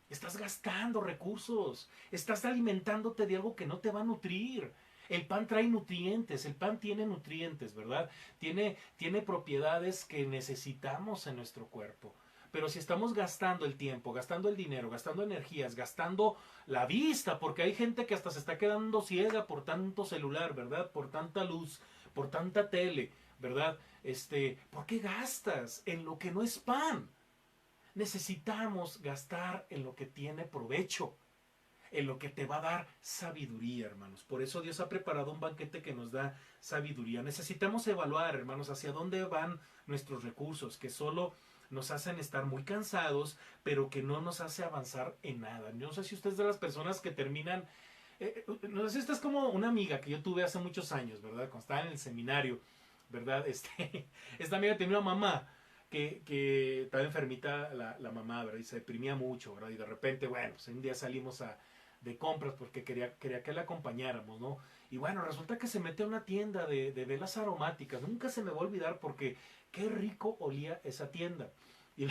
Estás gastando recursos, estás alimentándote de algo que no te va a nutrir. El pan trae nutrientes, el pan tiene nutrientes, ¿verdad? Tiene propiedades que necesitamos en nuestro cuerpo. Pero si estamos gastando el tiempo, gastando el dinero, gastando energías, gastando la vista, porque hay gente que hasta se está quedando ciega por tanto celular, ¿verdad? Por tanta luz, por tanta tele, ¿verdad? ¿Por qué gastas en lo que no es pan? Necesitamos gastar en lo que tiene provecho, en lo que te va a dar sabiduría, hermanos. Por eso Dios ha preparado un banquete que nos da sabiduría. Necesitamos evaluar, hermanos, hacia dónde van nuestros recursos, que solo nos hacen estar muy cansados, pero que no nos hace avanzar en nada. Yo no sé si usted es de las personas que terminan, no sé si esta es como una amiga que yo tuve hace muchos años, ¿verdad? Cuando estaba en el seminario, ¿verdad? Esta amiga tenía una mamá que estaba enfermita la mamá, ¿verdad? Y se deprimía mucho, ¿verdad? Y de repente, bueno, pues un día salimos de compras porque quería que la acompañáramos, ¿no? Y bueno, resulta que se mete a una tienda de velas aromáticas. Nunca se me va a olvidar porque qué rico olía esa tienda. Y,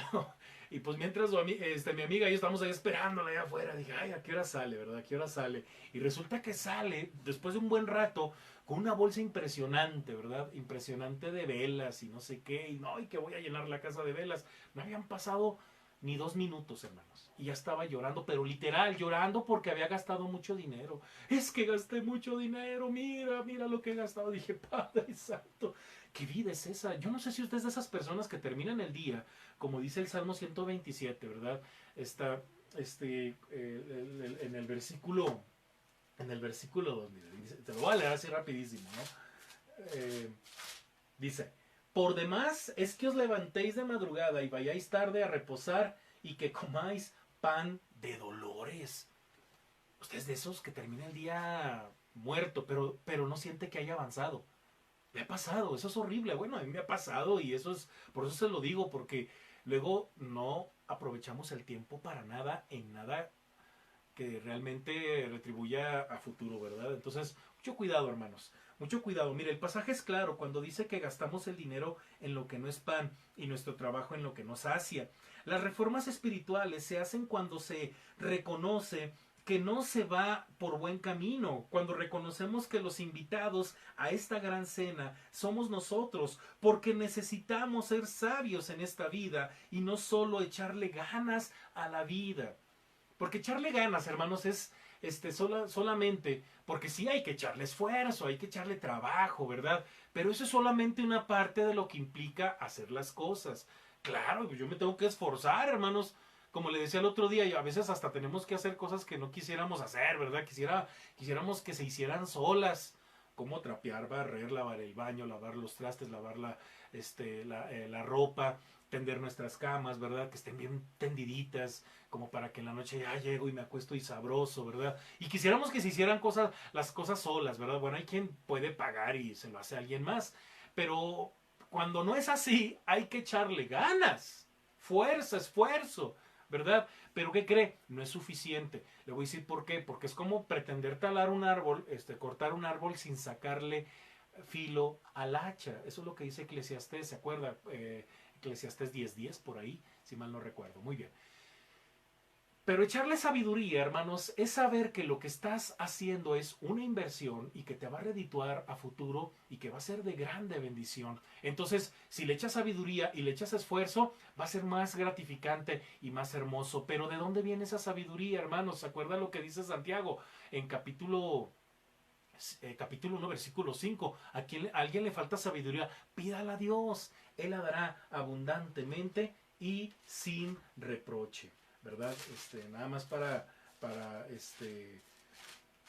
y pues mientras mi amiga y yo estamos ahí esperándola allá afuera, dije, ay, ¿a qué hora sale, verdad? ¿A qué hora sale? Y resulta que sale, después de un buen rato, con una bolsa impresionante, ¿verdad? Impresionante de velas y no sé qué, y no, y que voy a llenar la casa de velas. No habían pasado ni 2 minutos, hermanos. Y ya estaba llorando, pero literal, llorando porque había gastado mucho dinero. Es que gasté mucho dinero, mira lo que he gastado. Dije, Padre Santo, ¿qué vida es esa? Yo no sé si usted es de esas personas que terminan el día, como dice el Salmo 127, ¿verdad? Está, en el versículo 2, te lo voy a leer así rapidísimo, ¿no? Dice, por demás es que os levantéis de madrugada y vayáis tarde a reposar y que comáis pan de dolores. Usted es de esos que termina el día muerto, pero no siente que haya avanzado. Me ha pasado, eso es horrible. Bueno, a mí me ha pasado y por eso se lo digo, porque luego no aprovechamos el tiempo para nada, en nada que realmente retribuya a futuro, ¿verdad? Entonces, mucho cuidado, hermanos. Mucho cuidado. Mire, el pasaje es claro cuando dice que gastamos el dinero en lo que no es pan y nuestro trabajo en lo que nos sacia. Las reformas espirituales se hacen cuando se reconoce que no se va por buen camino, cuando reconocemos que los invitados a esta gran cena somos nosotros, porque necesitamos ser sabios en esta vida y no solo echarle ganas a la vida. Porque echarle ganas, hermanos, es solamente, porque sí hay que echarle esfuerzo, hay que echarle trabajo, ¿verdad? Pero eso es solamente una parte de lo que implica hacer las cosas. Claro, yo me tengo que esforzar, hermanos. como le decía el otro día, a veces hasta tenemos que hacer cosas que no quisiéramos hacer, ¿verdad? Quisiéramos que se hicieran solas, como trapear, barrer, lavar el baño, lavar los trastes, lavar la ropa, tender nuestras camas, ¿verdad? Que estén bien tendiditas, como para que en la noche ya llego y me acuesto y sabroso, ¿verdad? Y quisiéramos que se hicieran las cosas solas, ¿verdad? Bueno, hay quien puede pagar y se lo hace a alguien más, pero cuando no es así, hay que echarle ganas, fuerza, esfuerzo, ¿verdad? Pero ¿qué cree? No es suficiente. Le voy a decir por qué. Porque es como pretender talar un árbol, cortar un árbol sin sacarle filo al hacha. Eso es lo que dice Eclesiastés, ¿se acuerda? Eclesiastés 10:10 por ahí, si mal no recuerdo. Muy bien. Pero echarle sabiduría, hermanos, es saber que lo que estás haciendo es una inversión y que te va a redituar a futuro y que va a ser de grande bendición. Entonces, si le echas sabiduría y le echas esfuerzo, va a ser más gratificante y más hermoso. Pero ¿de dónde viene esa sabiduría, hermanos? ¿Se acuerdan lo que dice Santiago en capítulo 1, versículo 5? A alguien le falta sabiduría, pídala a Dios. Él la dará abundantemente y sin reproche. ¿Verdad? Nada más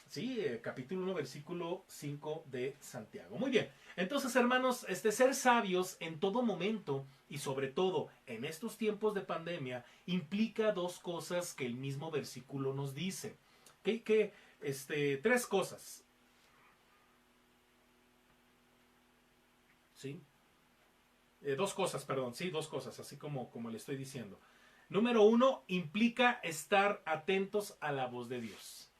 sí, capítulo 1, versículo 5 de Santiago. Muy bien. Entonces, hermanos, ser sabios en todo momento y sobre todo en estos tiempos de pandemia implica dos cosas que el mismo versículo nos dice. Tres cosas. ¿Sí? Dos cosas, perdón. Sí, dos cosas, así como le estoy diciendo. Número 1, implica estar atentos a la voz de Dios.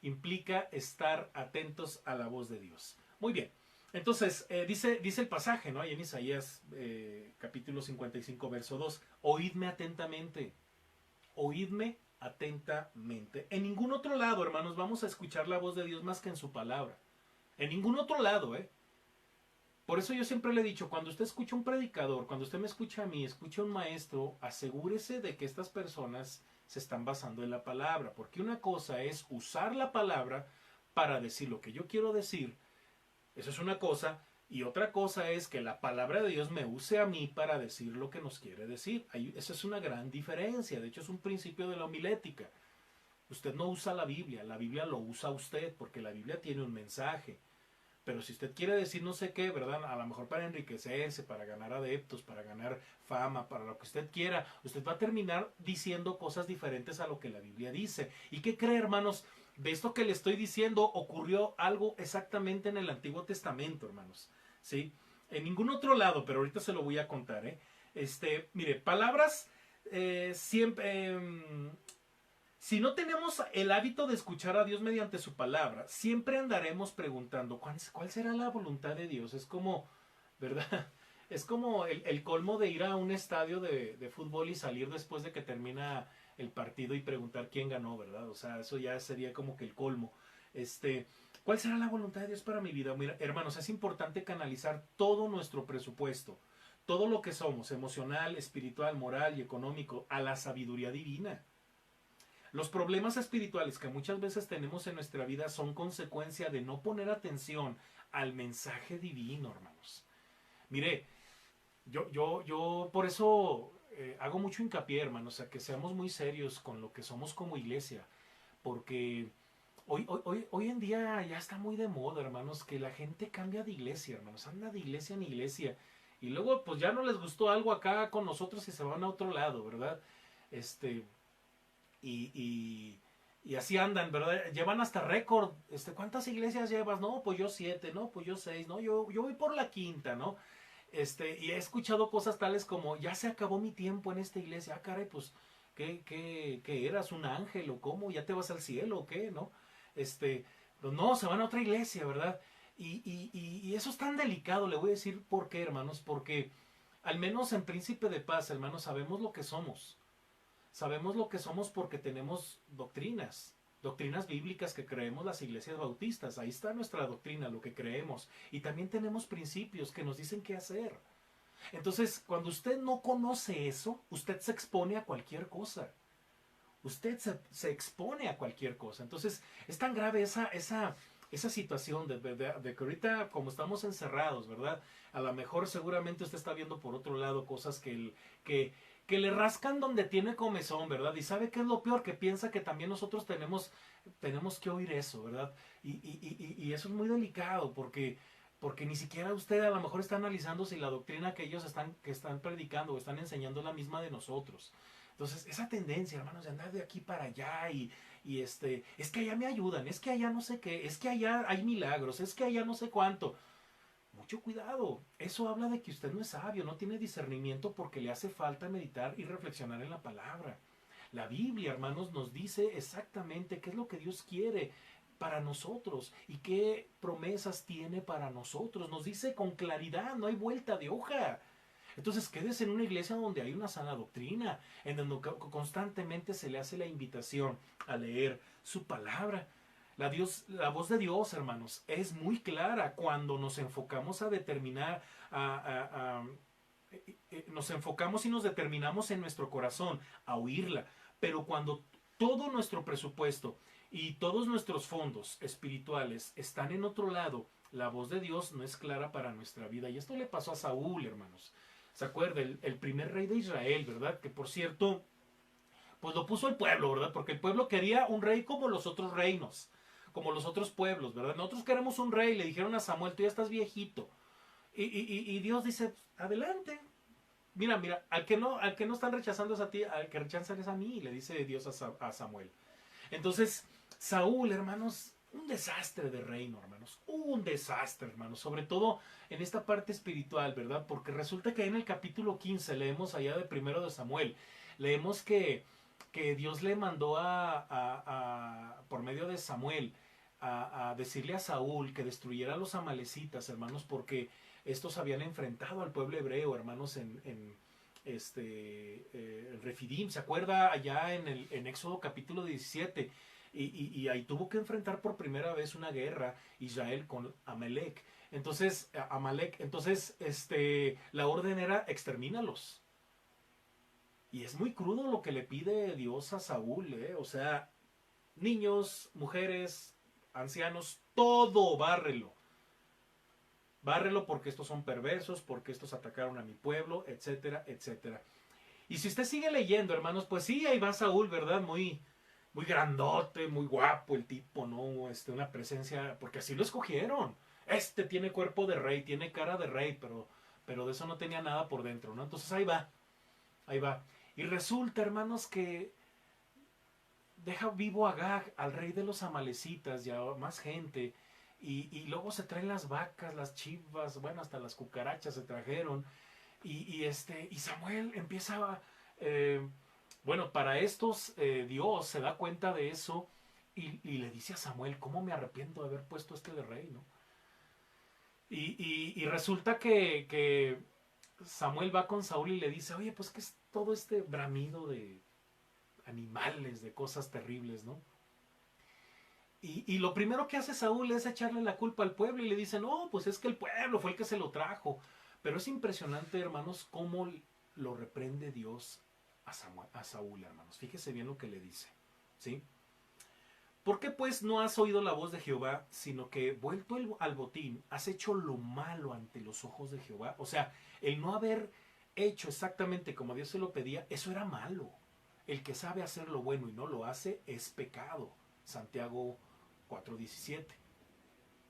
Implica estar atentos a la voz de Dios. Muy bien. Entonces, dice el pasaje, ¿no? Ahí en Isaías capítulo 55, verso 2. Oídme atentamente. Oídme atentamente. En ningún otro lado, hermanos, vamos a escuchar la voz de Dios más que en su palabra. En ningún otro lado, ¿eh? Por eso yo siempre le he dicho, cuando usted escucha un predicador, cuando usted me escucha a mí, escucha a un maestro, asegúrese de que estas personas se están basando en la palabra, porque una cosa es usar la palabra para decir lo que yo quiero decir, eso es una cosa, y otra cosa es que la palabra de Dios me use a mí para decir lo que nos quiere decir. Esa es una gran diferencia, de hecho es un principio de la homilética. Usted no usa la Biblia lo usa usted, porque la Biblia tiene un mensaje. Pero si usted quiere decir no sé qué, ¿verdad? A lo mejor para enriquecerse, para ganar adeptos, para ganar fama, para lo que usted quiera, usted va a terminar diciendo cosas diferentes a lo que la Biblia dice. ¿Y qué cree, hermanos? De esto que le estoy diciendo ocurrió algo exactamente en el Antiguo Testamento, hermanos. ¿Sí? En ningún otro lado, pero ahorita se lo voy a contar, ¿eh? Mire, palabras siempre... Si no tenemos el hábito de escuchar a Dios mediante su palabra, siempre andaremos preguntando, ¿cuál será la voluntad de Dios? Es como, ¿verdad? Es como el colmo de ir a un estadio de fútbol y salir después de que termina el partido y preguntar quién ganó, ¿verdad? O sea, eso ya sería como que el colmo. ¿Cuál será la voluntad de Dios para mi vida? Mira, hermanos, es importante canalizar todo nuestro presupuesto, todo lo que somos, emocional, espiritual, moral y económico, a la sabiduría divina. Los problemas espirituales que muchas veces tenemos en nuestra vida son consecuencia de no poner atención al mensaje divino, hermanos. Mire, yo por eso hago mucho hincapié, hermanos, a que seamos muy serios con lo que somos como iglesia, porque hoy en día ya está muy de moda, hermanos, que la gente cambia de iglesia, hermanos, anda de iglesia en iglesia, y luego pues ya no les gustó algo acá con nosotros y se van a otro lado, ¿verdad? Y así andan, ¿verdad? Llevan hasta récord. ¿Cuántas iglesias llevas? No, pues yo 7, no, pues yo 6, no, yo voy por la quinta, ¿no? Y he escuchado cosas tales como, ya se acabó mi tiempo en esta iglesia. Ah, caray, pues, ¿qué eras? ¿Un ángel o cómo? ¿Ya te vas al cielo o qué? ¿No? Pues no, se van a otra iglesia, ¿verdad? Y eso es tan delicado, le voy a decir por qué, hermanos, porque al menos en Príncipe de Paz, hermanos, sabemos lo que somos. Sabemos lo que somos porque tenemos doctrinas bíblicas que creemos las iglesias bautistas. Ahí está nuestra doctrina, lo que creemos. Y también tenemos principios que nos dicen qué hacer. Entonces, cuando usted no conoce eso, usted se expone a cualquier cosa. Usted se expone a cualquier cosa. Entonces, es tan grave esa situación de que ahorita, como estamos encerrados, ¿verdad? A lo mejor seguramente usted está viendo por otro lado cosas que que le rascan donde tiene comezón, ¿verdad? Y sabe qué es lo peor, que piensa que también nosotros tenemos que oír eso, ¿verdad? Y eso es muy delicado porque ni siquiera usted a lo mejor está analizando si la doctrina que ellos que están predicando o están enseñando es la misma de nosotros. Entonces, esa tendencia, hermanos, de andar de aquí para allá es que allá me ayudan, es que allá no sé qué, es que allá hay milagros, es que allá no sé cuánto. Mucho cuidado, eso habla de que usted no es sabio, no tiene discernimiento porque le hace falta meditar y reflexionar en la palabra. La Biblia, hermanos, nos dice exactamente qué es lo que Dios quiere para nosotros y qué promesas tiene para nosotros. Nos dice con claridad, no hay vuelta de hoja. Entonces quédese en una iglesia donde hay una sana doctrina, en donde constantemente se le hace la invitación a leer su palabra. La voz de Dios, hermanos, es muy clara cuando nos enfocamos a determinar, nos enfocamos y nos determinamos en nuestro corazón a oírla. Pero cuando todo nuestro presupuesto y todos nuestros fondos espirituales están en otro lado, la voz de Dios no es clara para nuestra vida. Y esto le pasó a Saúl, hermanos. ¿Se acuerda? El primer rey de Israel, ¿verdad? Que por cierto, pues lo puso el pueblo, ¿verdad? Porque el pueblo quería un rey como los otros reinos, como los otros pueblos, ¿verdad? Nosotros queremos un rey, le dijeron a Samuel, tú ya estás viejito. Y Dios dice, adelante. Mira, al que no están rechazando es a ti, al que rechazan es a mí, le dice Dios a Samuel. Entonces, Saúl, hermanos, un desastre de reino, hermanos. Un desastre, hermanos. Sobre todo en esta parte espiritual, ¿verdad? Porque resulta que en el capítulo 15 leemos allá de primero de Samuel, leemos que Dios le mandó por medio de Samuel a decirle a Saúl que destruyera a los amalecitas, hermanos, porque estos habían enfrentado al pueblo hebreo, hermanos, Refidim. ¿Se acuerda allá en Éxodo capítulo 17? Y ahí tuvo que enfrentar por primera vez una guerra Israel con Amalek. Entonces, la orden era extermínalos. Y es muy crudo lo que le pide Dios a Saúl, ¿eh? O sea, niños, mujeres, ancianos, todo bárrelo. Bárrelo porque estos son perversos, porque estos atacaron a mi pueblo, etcétera, etcétera. Y si usted sigue leyendo, hermanos, pues sí, ahí va Saúl, ¿verdad? Muy grandote, muy guapo el tipo, ¿no? Una presencia, porque así lo escogieron. Tiene cuerpo de rey, tiene cara de rey, pero de eso no tenía nada por dentro, ¿no? Entonces ahí va, ahí va. Y resulta, hermanos, que deja vivo a Agag, al rey de los amalecitas, y a más gente, y luego se traen las vacas, las chivas, bueno, hasta las cucarachas se trajeron, y Samuel empieza, eh, bueno, para estos Dios se da cuenta de eso y le dice a Samuel, ¿cómo me arrepiento de haber puesto de rey, no? Y resulta que Samuel va con Saúl y le dice, oye, pues, ¿qué es todo este bramido de animales, de cosas terribles, ¿no? Y lo primero que hace Saúl es echarle la culpa al pueblo y le dice, no, pues es que el pueblo fue el que se lo trajo. Pero es impresionante, hermanos, cómo lo reprende Dios a Saúl, hermanos. Fíjese bien lo que le dice, ¿sí? ¿Por qué pues no has oído la voz de Jehová, sino que vuelto al botín, has hecho lo malo ante los ojos de Jehová? O sea, el no haber hecho exactamente como Dios se lo pedía, eso era malo. El que sabe hacer lo bueno y no lo hace es pecado. Santiago 4:17.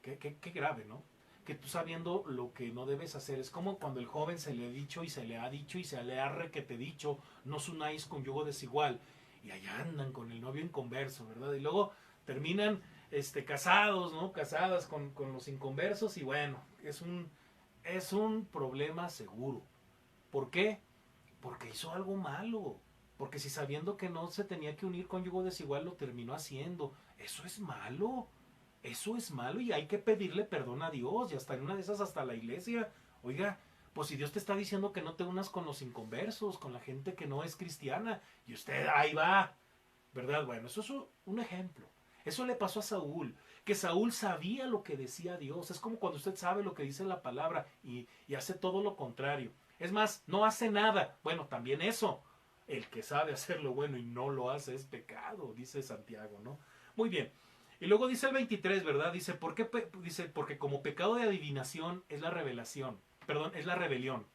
Qué grave, ¿no? Que tú sabiendo lo que no debes hacer. Es como cuando el joven se le ha dicho y se le ha dicho y se le ha requete dicho, no os unáis con yugo desigual. Y allá andan con el novio inconverso, ¿verdad? Y luego terminan casados, ¿no? Casadas con los inconversos y bueno, es un problema seguro. ¿Por qué? Porque hizo algo malo. Porque si sabiendo que no se tenía que unir con yugo desigual lo terminó haciendo. Eso es malo. Eso es malo y hay que pedirle perdón a Dios. Y hasta en una de esas, hasta la iglesia. Oiga, pues si Dios te está diciendo que no te unas con los inconversos, con la gente que no es cristiana, y usted ahí va, ¿verdad? Bueno, eso es un ejemplo. Eso le pasó a Saúl, que Saúl sabía lo que decía Dios. Es como cuando usted sabe lo que dice la palabra y hace todo lo contrario. Es más, no hace nada. Bueno, también eso. El que sabe hacer lo bueno y no lo hace es pecado, dice Santiago, ¿no? Muy bien. Y luego dice el 23, ¿verdad? Dice, dice, porque como pecado de adivinación es la revelación. Perdón, es la rebelión.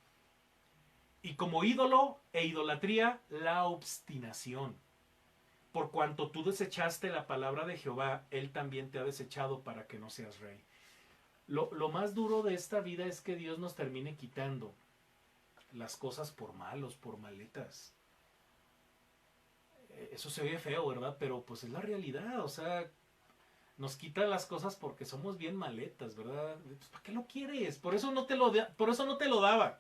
Y como ídolo e idolatría, la obstinación. Por cuanto tú desechaste la palabra de Jehová, Él también te ha desechado para que no seas rey. Lo más duro de esta vida es que Dios nos termine quitando las cosas por malos, por maletas. Eso se oye feo, ¿verdad? Pero pues es la realidad, o sea, nos quita las cosas porque somos bien maletas, ¿verdad? Pues, ¿para qué lo quieres? Por eso no te lo daba.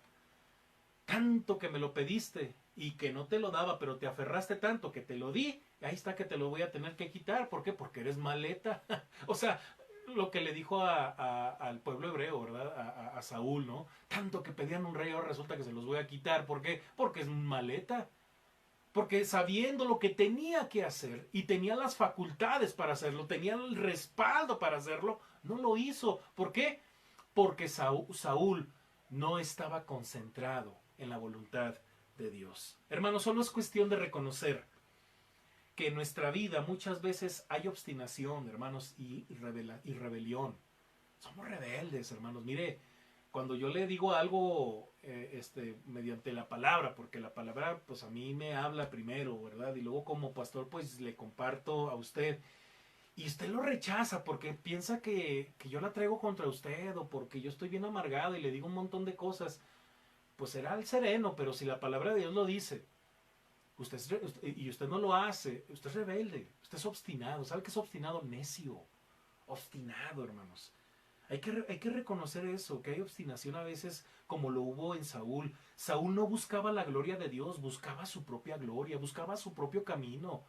Tanto que me lo pediste y que no te lo daba, pero te aferraste tanto que te lo di, ahí está que te lo voy a tener que quitar. ¿Por qué? Porque eres maleta. O sea, lo que le dijo al pueblo hebreo, ¿verdad? A Saúl, ¿no? Tanto que pedían un rey, ahora resulta que se los voy a quitar. ¿Por qué? Porque es maleta. Porque sabiendo lo que tenía que hacer y tenía las facultades para hacerlo, tenía el respaldo para hacerlo, no lo hizo. ¿Por qué? Porque Saúl no estaba concentrado en la voluntad de Dios. Hermanos, solo es cuestión de reconocer que en nuestra vida muchas veces hay obstinación, hermanos, y rebelión. Somos rebeldes, hermanos. Mire, cuando yo le digo algo mediante la palabra, porque la palabra pues a mí me habla primero, ¿verdad? Y luego como pastor pues le comparto a usted. Y usted lo rechaza porque piensa que yo la traigo contra usted o porque yo estoy bien amargado y le digo un montón de cosas. Pues será el sereno, pero si la palabra de Dios lo dice, y usted no lo hace, usted es rebelde, usted es obstinado. ¿Sabe qué es obstinado? Necio. Obstinado, hermanos. Hay que reconocer eso, que hay obstinación a veces como lo hubo en Saúl. Saúl no buscaba la gloria de Dios, buscaba su propia gloria, buscaba su propio camino.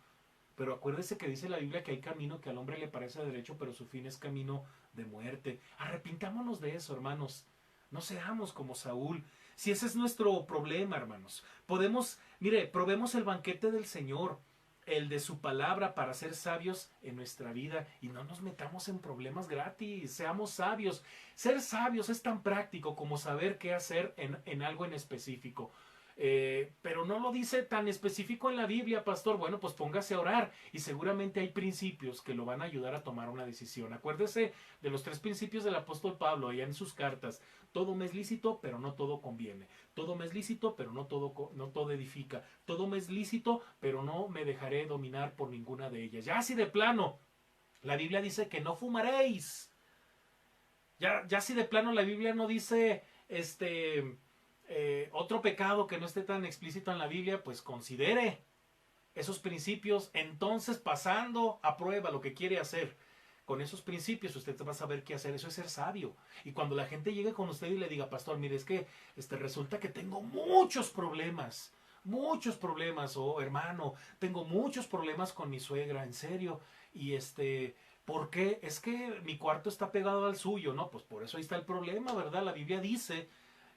Pero acuérdese que dice la Biblia que hay camino que al hombre le parece derecho, pero su fin es camino de muerte. Arrepintámonos de eso, hermanos. No seamos como Saúl. Si ese es nuestro problema, hermanos. Probemos el banquete del Señor, el de su palabra para ser sabios en nuestra vida y no nos metamos en problemas gratis. Seamos sabios. Ser sabios es tan práctico como saber qué hacer en algo en específico. Pero no lo dice tan específico en la Biblia, pastor. Bueno, pues póngase a orar y seguramente hay principios que lo van a ayudar a tomar una decisión. Acuérdese de los 3 principios del apóstol Pablo allá en sus cartas. Todo me es lícito, pero no todo conviene. Todo me es lícito, pero no todo edifica. Todo me es lícito, pero no me dejaré dominar por ninguna de ellas. Ya así de plano, la Biblia dice que no fumaréis. Ya si de plano la Biblia no dice otro pecado que no esté tan explícito en la Biblia, pues considere esos principios, entonces pasando a prueba lo que quiere hacer. Con esos principios usted va a saber qué hacer. Eso es ser sabio. Y cuando la gente llegue con usted y le diga, pastor, mire, es que resulta que tengo muchos problemas, o hermano, tengo muchos problemas con mi suegra, en serio, y ¿por qué? Es que mi cuarto está pegado al suyo, ¿no? Pues por eso ahí está el problema, ¿verdad? La Biblia dice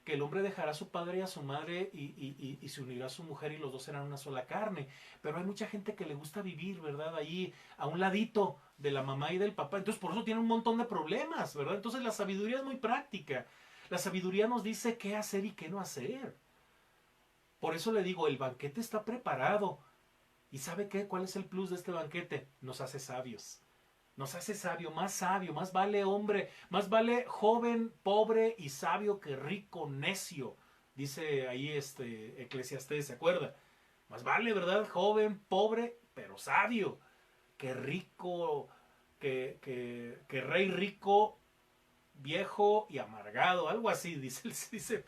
que el hombre dejará a su padre y a su madre y se unirá a su mujer y los dos serán una sola carne. Pero hay mucha gente que le gusta vivir, ¿verdad? Ahí a un ladito de la mamá y del papá. Entonces por eso tiene un montón de problemas, ¿verdad? Entonces la sabiduría es muy práctica. La sabiduría nos dice qué hacer y qué no hacer. Por eso le digo, el banquete está preparado. ¿Y sabe qué? ¿Cuál es el plus de este banquete? Nos hace sabios. Nos hace sabio, más vale hombre, más vale joven, pobre y sabio que rico, necio. Dice ahí Eclesiastés, ¿se acuerda? Más vale, ¿verdad? Joven, pobre, pero sabio, que rico, que rey rico, viejo y amargado, algo así, dice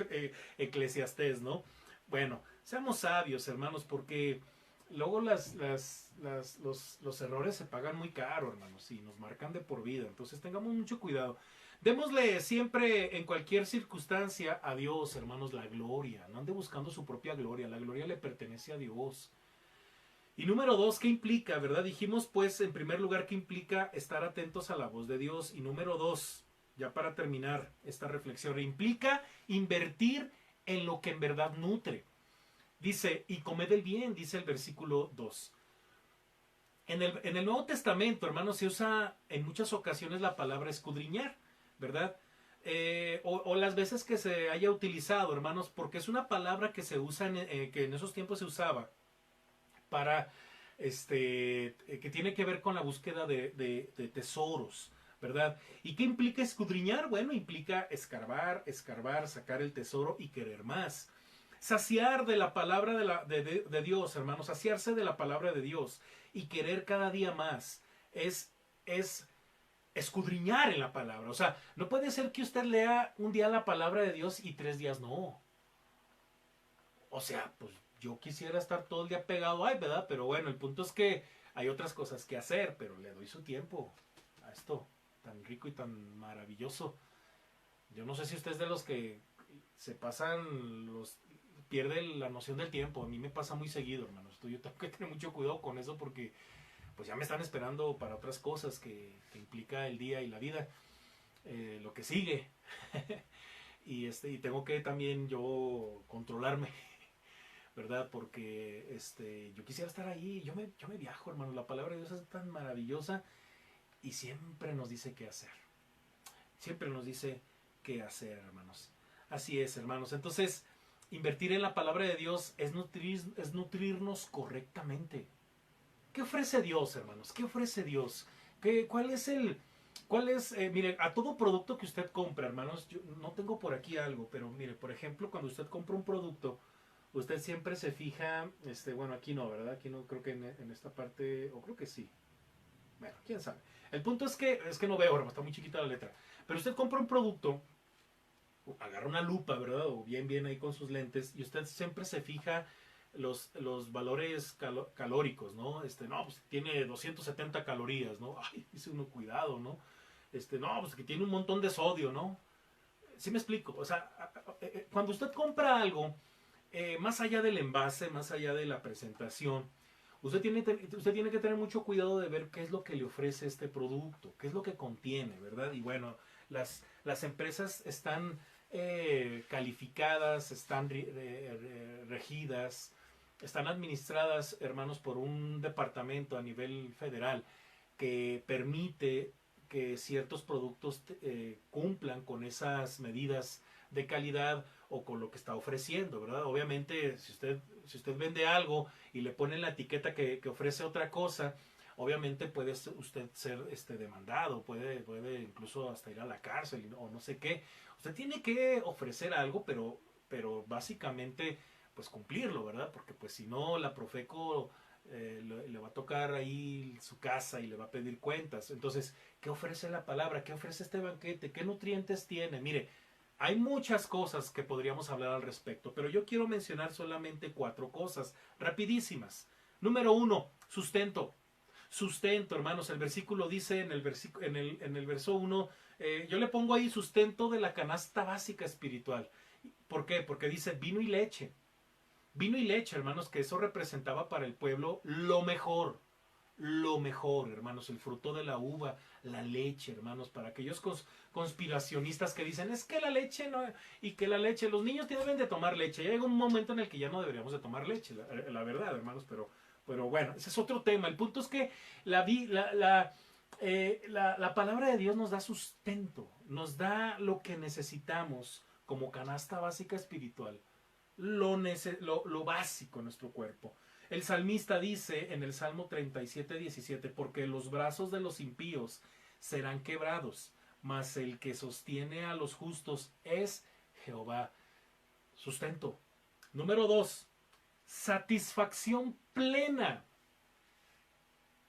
Eclesiastés, ¿no? Bueno, seamos sabios, hermanos, porque luego los errores se pagan muy caro, hermanos, y nos marcan de por vida. Entonces tengamos mucho cuidado. Démosle siempre, en cualquier circunstancia, a Dios, hermanos, la gloria. No ande buscando su propia gloria. La gloria le pertenece a Dios. Y número 2, ¿qué implica, verdad? Dijimos, pues, en primer lugar, ¿qué implica estar atentos a la voz de Dios? Y número 2, ya para terminar esta reflexión, implica invertir en lo que en verdad nutre. Dice, y comed el bien, dice el versículo 2. En el Nuevo Testamento, hermanos, se usa en muchas ocasiones la palabra escudriñar, ¿verdad? O las veces que se haya utilizado, hermanos, porque es una palabra que se usa, que en esos tiempos se usaba para, que tiene que ver con la búsqueda de tesoros, ¿verdad? ¿Y qué implica escudriñar? Bueno, implica escarbar, sacar el tesoro y querer más. Saciar de la palabra de Dios, hermanos, saciarse de la palabra de Dios y querer cada día más es escudriñar en la palabra. O sea, no puede ser que usted lea un día la palabra de Dios y 3 días no. O sea, pues yo quisiera estar todo el día pegado ahí, ¿verdad? Pero bueno, el punto es que hay otras cosas que hacer, pero le doy su tiempo a esto tan rico y tan maravilloso. Yo no sé si usted es de los que se pasan pierde la noción del tiempo. A mí me pasa muy seguido, hermanos. Yo tengo que tener mucho cuidado con eso porque pues ya me están esperando para otras cosas que implica el día y la vida, lo que sigue. y tengo que también yo controlarme, ¿verdad? Porque yo quisiera estar ahí. Yo me viajo, hermano. La palabra de Dios es tan maravillosa y siempre nos dice qué hacer. Siempre nos dice qué hacer, hermanos. Así es, hermanos. Entonces, invertir en la palabra de Dios es nutrirnos correctamente. ¿Qué ofrece Dios, hermanos? ¿Qué ofrece Dios? Mire, a todo producto que usted compra, hermanos, yo no tengo por aquí algo, pero mire, por ejemplo, cuando usted compra un producto, usted siempre se fija, bueno, aquí no, ¿verdad? Aquí no, creo que en esta parte, o creo que sí. Bueno, quién sabe. El punto es que no veo, hermano, está muy chiquita la letra. Pero usted compra un producto, agarra una lupa, ¿verdad? O bien ahí con sus lentes, y usted siempre se fija los valores calóricos, ¿no? No, pues tiene 270 calorías, ¿no? Ay, dice uno, cuidado, ¿no? No, pues que tiene un montón de sodio, ¿no? ¿Sí me explico? O sea, cuando usted compra algo, más allá del envase, más allá de la presentación, usted tiene que tener mucho cuidado de ver qué es lo que le ofrece este producto, qué es lo que contiene, ¿verdad? Y bueno, las empresas están calificadas, están regidas, están administradas, hermanos, por un departamento a nivel federal que permite que ciertos productos cumplan con esas medidas de calidad o con lo que está ofreciendo, ¿verdad? Obviamente, si usted vende algo y le pone en la etiqueta que ofrece otra cosa, obviamente puede usted ser demandado, puede incluso hasta ir a la cárcel o no sé qué. Usted tiene que ofrecer algo, pero básicamente pues cumplirlo, ¿verdad? Porque pues si no, la Profeco le va a tocar ahí su casa y le va a pedir cuentas. Entonces, ¿qué ofrece la palabra? ¿Qué ofrece este banquete? ¿Qué nutrientes tiene? Mire, hay muchas cosas que podríamos hablar al respecto, pero yo quiero mencionar solamente 4 cosas rapidísimas. Número 1, sustento. Sustento, hermanos. El versículo dice en el verso 1, yo le pongo ahí sustento de la canasta básica espiritual. ¿Por qué? Porque dice vino y leche. Vino y leche, hermanos, que eso representaba para el pueblo lo mejor. Lo mejor, hermanos, el fruto de la uva, la leche, hermanos, para aquellos conspiracionistas que dicen, es que la leche no, y que la leche, los niños deben de tomar leche. Ya llega un momento en el que ya no deberíamos de tomar leche, la verdad, hermanos, pero bueno, ese es otro tema. El punto es que la palabra de Dios nos da sustento, nos da lo que necesitamos como canasta básica espiritual, lo básico en nuestro cuerpo. El salmista dice en el Salmo 37:17, porque los brazos de los impíos serán quebrados, mas el que sostiene a los justos es Jehová. Sustento. Número 2, satisfacción plena.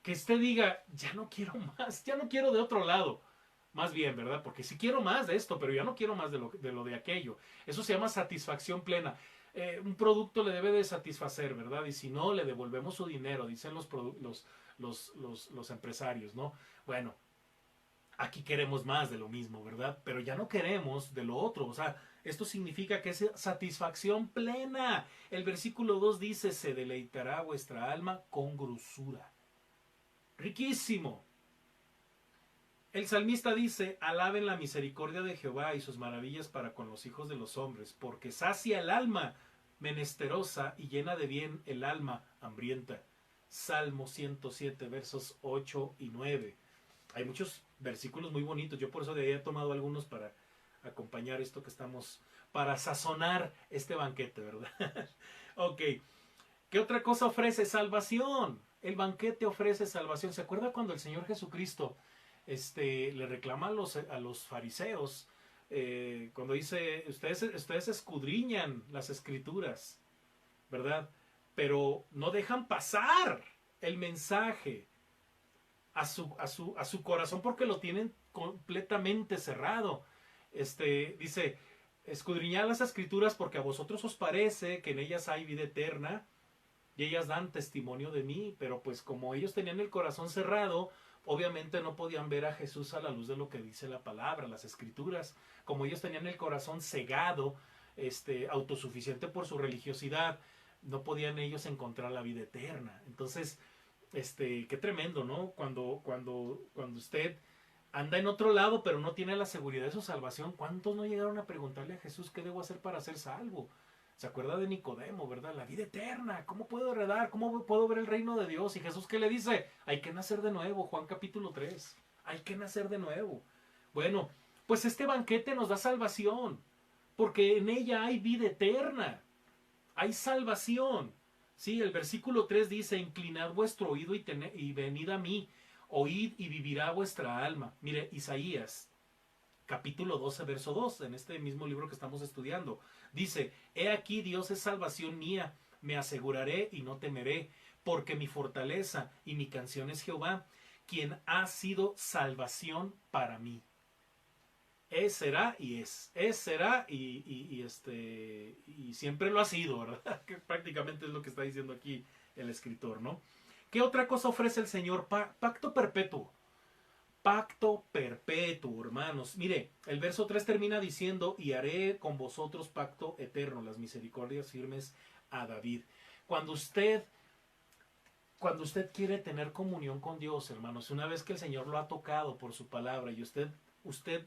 Que usted diga, ya no quiero más, ya no quiero de otro lado. Más bien, ¿verdad? Porque sí quiero más de esto, pero ya no quiero más de lo de aquello. Eso se llama satisfacción plena. Un producto le debe de satisfacer, ¿verdad? Y si no, le devolvemos su dinero, dicen los empresarios, ¿no? Bueno, aquí queremos más de lo mismo, ¿verdad? Pero ya no queremos de lo otro. O sea, esto significa que es satisfacción plena. El versículo 2 dice, se deleitará vuestra alma con grosura. Riquísimo. El salmista dice, alaben la misericordia de Jehová y sus maravillas para con los hijos de los hombres, porque sacia el alma menesterosa y llena de bien el alma hambrienta. Salmo 107, versos 8 y 9. Hay muchos versículos muy bonitos, yo por eso de ahí he tomado algunos para acompañar esto que estamos, para sazonar este banquete, ¿verdad? Ok, ¿qué otra cosa ofrece? Salvación. El banquete ofrece salvación. ¿Se acuerda cuando el Señor Jesucristo le reclama a los fariseos cuando dice, ustedes escudriñan las escrituras, ¿verdad? Pero no dejan pasar el mensaje a su corazón porque lo tienen completamente cerrado. Dice, escudriñad las escrituras porque a vosotros os parece que en ellas hay vida eterna y ellas dan testimonio de mí, pero pues como ellos tenían el corazón cerrado, obviamente no podían ver a Jesús a la luz de lo que dice la palabra, las escrituras. Como ellos tenían el corazón cegado, autosuficiente por su religiosidad, no podían ellos encontrar la vida eterna. Entonces, qué tremendo, ¿no? Cuando usted anda en otro lado, pero no tiene la seguridad de su salvación, ¿cuántos no llegaron a preguntarle a Jesús qué debo hacer para ser salvo? Se acuerda de Nicodemo, ¿verdad? La vida eterna, ¿cómo puedo heredar? ¿Cómo puedo ver el reino de Dios? Y Jesús, ¿qué le dice? Hay que nacer de nuevo, Juan capítulo 3. Hay que nacer de nuevo. Bueno, pues este banquete nos da salvación, porque en ella hay vida eterna, hay salvación. Sí, el versículo 3 dice, inclinad vuestro oído y venid a mí, oíd y vivirá vuestra alma. Mire, Isaías capítulo 12, verso 2, en este mismo libro que estamos estudiando. Dice, he aquí Dios es salvación mía, me aseguraré y no temeré, porque mi fortaleza y mi canción es Jehová, quien ha sido salvación para mí. Será y será y siempre lo ha sido, ¿verdad? Que prácticamente es lo que está diciendo aquí el escritor, ¿no? ¿Qué otra cosa ofrece el Señor? Pacto perpetuo. Pacto perpetuo, hermanos. Mire, el verso 3 termina diciendo, y haré con vosotros pacto eterno, las misericordias firmes a David. Cuando usted quiere tener comunión con Dios, hermanos, una vez que el Señor lo ha tocado por su palabra y usted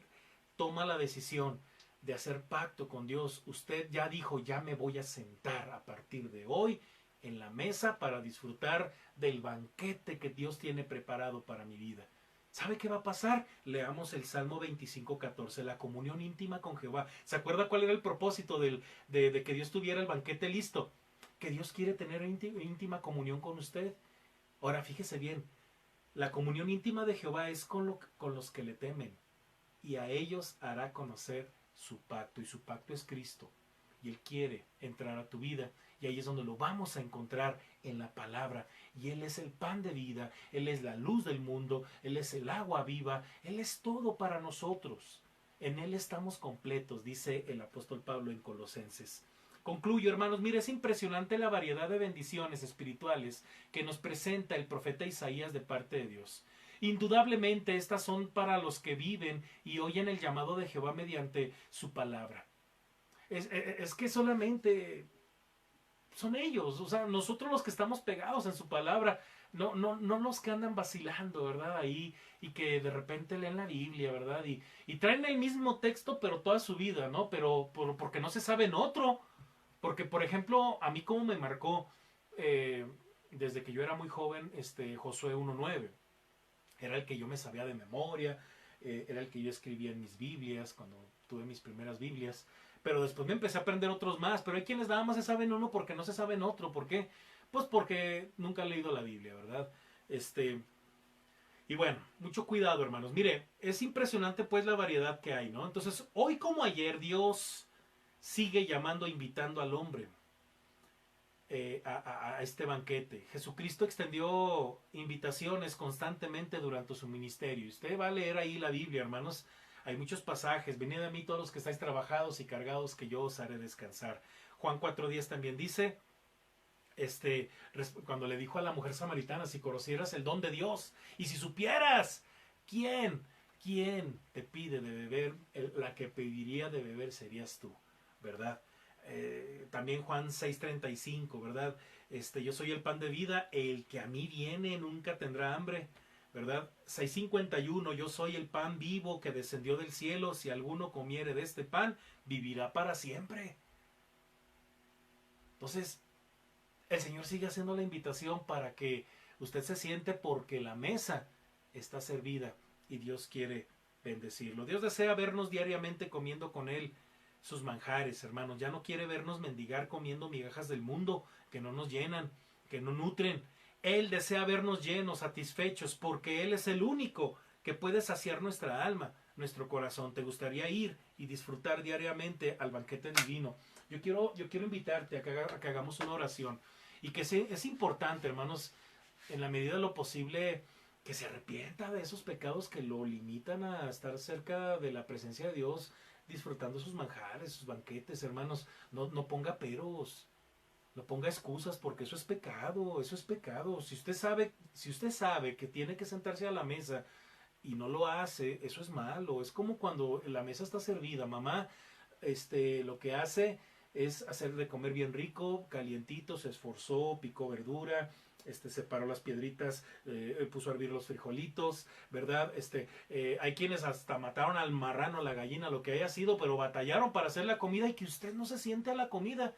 toma la decisión de hacer pacto con Dios, usted ya dijo, ya me voy a sentar a partir de hoy en la mesa para disfrutar del banquete que Dios tiene preparado para mi vida. ¿Sabe qué va a pasar? Leamos el Salmo 25:14, la comunión íntima con Jehová. ¿Se acuerda cuál era el propósito de que Dios tuviera el banquete listo? Que Dios quiere tener íntima comunión con usted. Ahora, fíjese bien, la comunión íntima de Jehová es con los que le temen, y a ellos hará conocer su pacto, y su pacto es Cristo. Y Él quiere entrar a tu vida, y ahí es donde lo vamos a encontrar en la palabra. Y Él es el pan de vida, Él es la luz del mundo, Él es el agua viva, Él es todo para nosotros. En Él estamos completos, dice el apóstol Pablo en Colosenses. Concluyo, hermanos, mire, es impresionante la variedad de bendiciones espirituales que nos presenta el profeta Isaías de parte de Dios. Indudablemente estas son para los que viven y oyen el llamado de Jehová mediante su palabra. Es que solamente son ellos, o sea, nosotros los que estamos pegados en su palabra, no los que andan vacilando, ¿verdad? Ahí, y que de repente leen la Biblia, ¿verdad? Y traen el mismo texto, pero toda su vida, ¿no? Pero porque no se saben otro. Porque, por ejemplo, a mí como me marcó, desde que yo era muy joven, Josué 1:9. Era el que yo me sabía de memoria, era el que yo escribía en mis Biblias, cuando tuve mis primeras Biblias. Pero después me empecé a aprender otros más. Pero hay quienes nada más se saben uno porque no se saben otro. ¿Por qué? Pues porque nunca han leído la Biblia, ¿verdad? Y bueno, mucho cuidado, hermanos. Mire, es impresionante pues la variedad que hay, ¿no? Entonces, hoy como ayer, Dios sigue llamando, invitando al hombre a este banquete. Jesucristo extendió invitaciones constantemente durante su ministerio. Usted va a leer ahí la Biblia, hermanos. Hay muchos pasajes. Venid a mí todos los que estáis trabajados y cargados, que yo os haré descansar. Juan 4:10 también dice, cuando le dijo a la mujer samaritana, si conocieras el don de Dios y si supieras quién te pide de beber, la que pediría de beber serías tú, ¿verdad? También Juan 6:35, ¿verdad? Yo soy el pan de vida, el que a mí viene nunca tendrá hambre, ¿verdad? 6:51, yo soy el pan vivo que descendió del cielo, si alguno comiere de este pan, vivirá para siempre. Entonces, el Señor sigue haciendo la invitación para que usted se siente, porque la mesa está servida y Dios quiere bendecirlo. Dios desea vernos diariamente comiendo con Él sus manjares, hermanos. Ya no quiere vernos mendigar comiendo migajas del mundo que no nos llenan, que no nutren. Él desea vernos llenos, satisfechos, porque Él es el único que puede saciar nuestra alma. nuestro corazón. ¿Te gustaría ir y disfrutar diariamente al banquete divino? Yo quiero invitarte a que hagamos una oración. Y que es importante, hermanos, en la medida de lo posible, que se arrepienta de esos pecados que lo limitan a estar cerca de la presencia de Dios, disfrutando sus manjares, sus banquetes, hermanos. No ponga peros, no ponga excusas, porque eso es pecado, eso es pecado. Si usted sabe que tiene que sentarse a la mesa y no lo hace, eso es malo. Es como cuando la mesa está servida, mamá, lo que hace es hacer de comer bien rico, calientito, se esforzó, picó verdura, separó las piedritas, puso a hervir los frijolitos, ¿verdad? Hay quienes hasta mataron al marrano, a la gallina, lo que haya sido, pero batallaron para hacer la comida y que usted no se siente a la comida.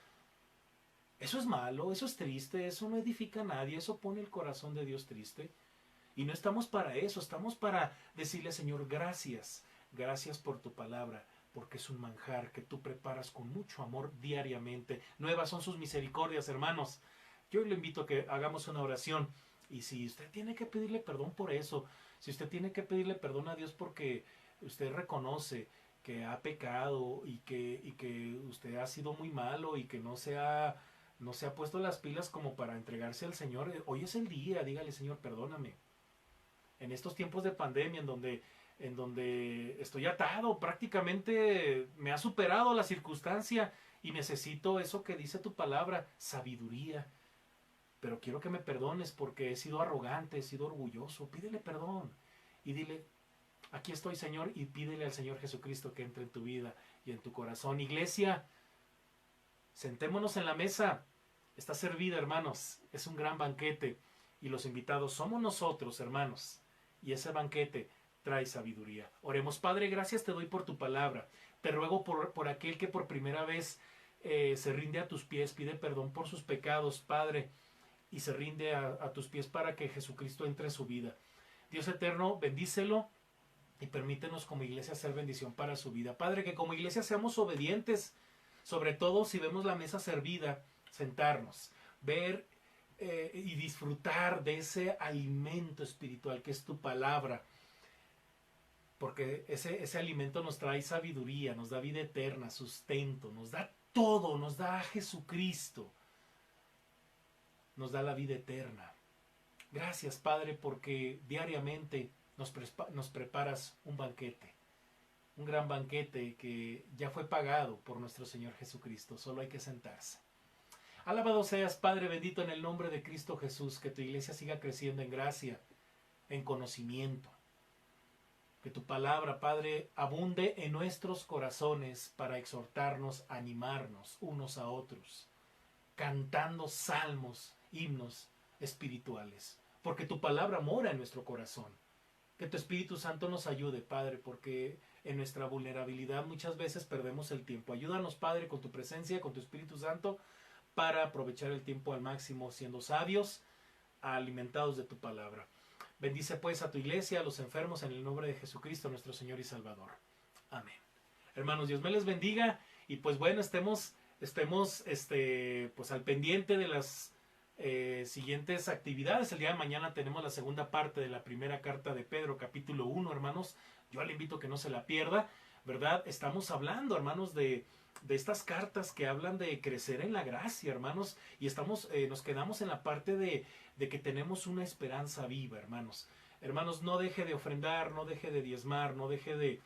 Eso es malo, eso es triste, eso no edifica a nadie, eso pone el corazón de Dios triste. Y no estamos para eso, estamos para decirle, Señor, gracias, gracias por tu palabra, porque es un manjar que tú preparas con mucho amor diariamente. Nuevas son sus misericordias, hermanos. Yo le invito a que hagamos una oración. Y si usted tiene que pedirle perdón por eso, si usted tiene que pedirle perdón a Dios porque usted reconoce que ha pecado y que usted ha sido muy malo y que no se ha puesto las pilas como para entregarse al Señor, hoy es el día, dígale, Señor, perdóname. En estos tiempos de pandemia en donde estoy atado, prácticamente me ha superado la circunstancia y necesito eso que dice tu palabra, sabiduría. Pero quiero que me perdones porque he sido arrogante, he sido orgulloso. Pídele perdón y dile, aquí estoy, Señor, y pídele al Señor Jesucristo que entre en tu vida y en tu corazón. Iglesia, sentémonos en la mesa. Está servida, hermanos. Es un gran banquete y los invitados somos nosotros, hermanos. Y ese banquete trae sabiduría. Oremos. Padre, gracias te doy por tu palabra. Te ruego por aquel que por primera vez se rinde a tus pies, pide perdón por sus pecados, Padre, y se rinde a tus pies para que Jesucristo entre en su vida. Dios eterno, bendícelo y permítenos como iglesia hacer bendición para su vida. Padre, que como iglesia seamos obedientes, sobre todo si vemos la mesa servida, sentarnos, ver y disfrutar de ese alimento espiritual que es tu palabra, porque ese alimento nos trae sabiduría, nos da vida eterna, sustento, nos da todo, nos da a Jesucristo, nos da la vida eterna. Gracias, Padre, porque diariamente nos preparas un banquete, un gran banquete que ya fue pagado por nuestro Señor Jesucristo, solo hay que sentarse. Alabado seas, Padre bendito, en el nombre de Cristo Jesús, que tu iglesia siga creciendo en gracia, en conocimiento. Que tu palabra, Padre, abunde en nuestros corazones para exhortarnos, animarnos unos a otros, cantando salmos, himnos espirituales, porque tu palabra mora en nuestro corazón. Que tu Espíritu Santo nos ayude, Padre, porque en nuestra vulnerabilidad muchas veces perdemos el tiempo. Ayúdanos, Padre, con tu presencia, con tu Espíritu Santo, para aprovechar el tiempo al máximo, siendo sabios, alimentados de tu palabra. Bendice pues a tu iglesia, a los enfermos, en el nombre de Jesucristo, nuestro Señor y Salvador. Amén. Hermanos, Dios me les bendiga y pues bueno, estemos pues al pendiente de las siguientes actividades. El día de mañana tenemos la segunda parte de la primera carta de Pedro, capítulo 1, hermanos. Yo le invito a que no se la pierda, ¿verdad? Estamos hablando, hermanos, de estas cartas que hablan de crecer en la gracia, hermanos, y nos quedamos en la parte de que tenemos una esperanza viva, hermanos. Hermanos, no deje de ofrendar, no deje de diezmar, no deje de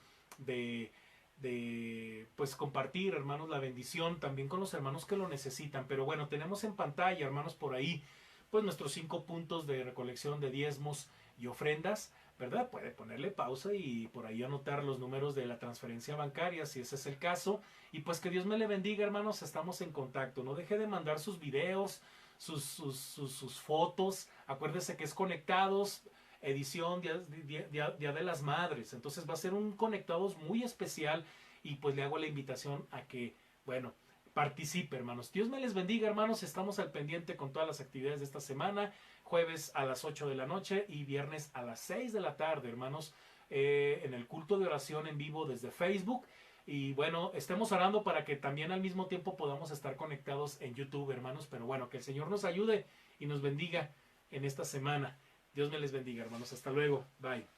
pues compartir, hermanos, la bendición también con los hermanos que lo necesitan. Pero bueno, tenemos en pantalla, hermanos, por ahí, pues nuestros 5 puntos de recolección de diezmos y ofrendas, ¿verdad? Puede ponerle pausa y por ahí anotar los números de la transferencia bancaria, si ese es el caso. Y pues que Dios me le bendiga, hermanos, estamos en contacto. No deje de mandar sus videos, sus fotos. Acuérdese que es Conectados, edición Día de las Madres. Entonces va a ser un Conectados muy especial y pues le hago la invitación a que, bueno, participe, hermanos. Dios me les bendiga, hermanos. Estamos al pendiente con todas las actividades de esta semana. Jueves a las 8 de la noche y viernes a las 6 de la tarde, hermanos, en el culto de oración en vivo desde Facebook. Y bueno, estemos orando para que también al mismo tiempo podamos estar conectados en YouTube, hermanos. Pero bueno, que el Señor nos ayude y nos bendiga en esta semana. Dios me les bendiga, hermanos. Hasta luego. Bye.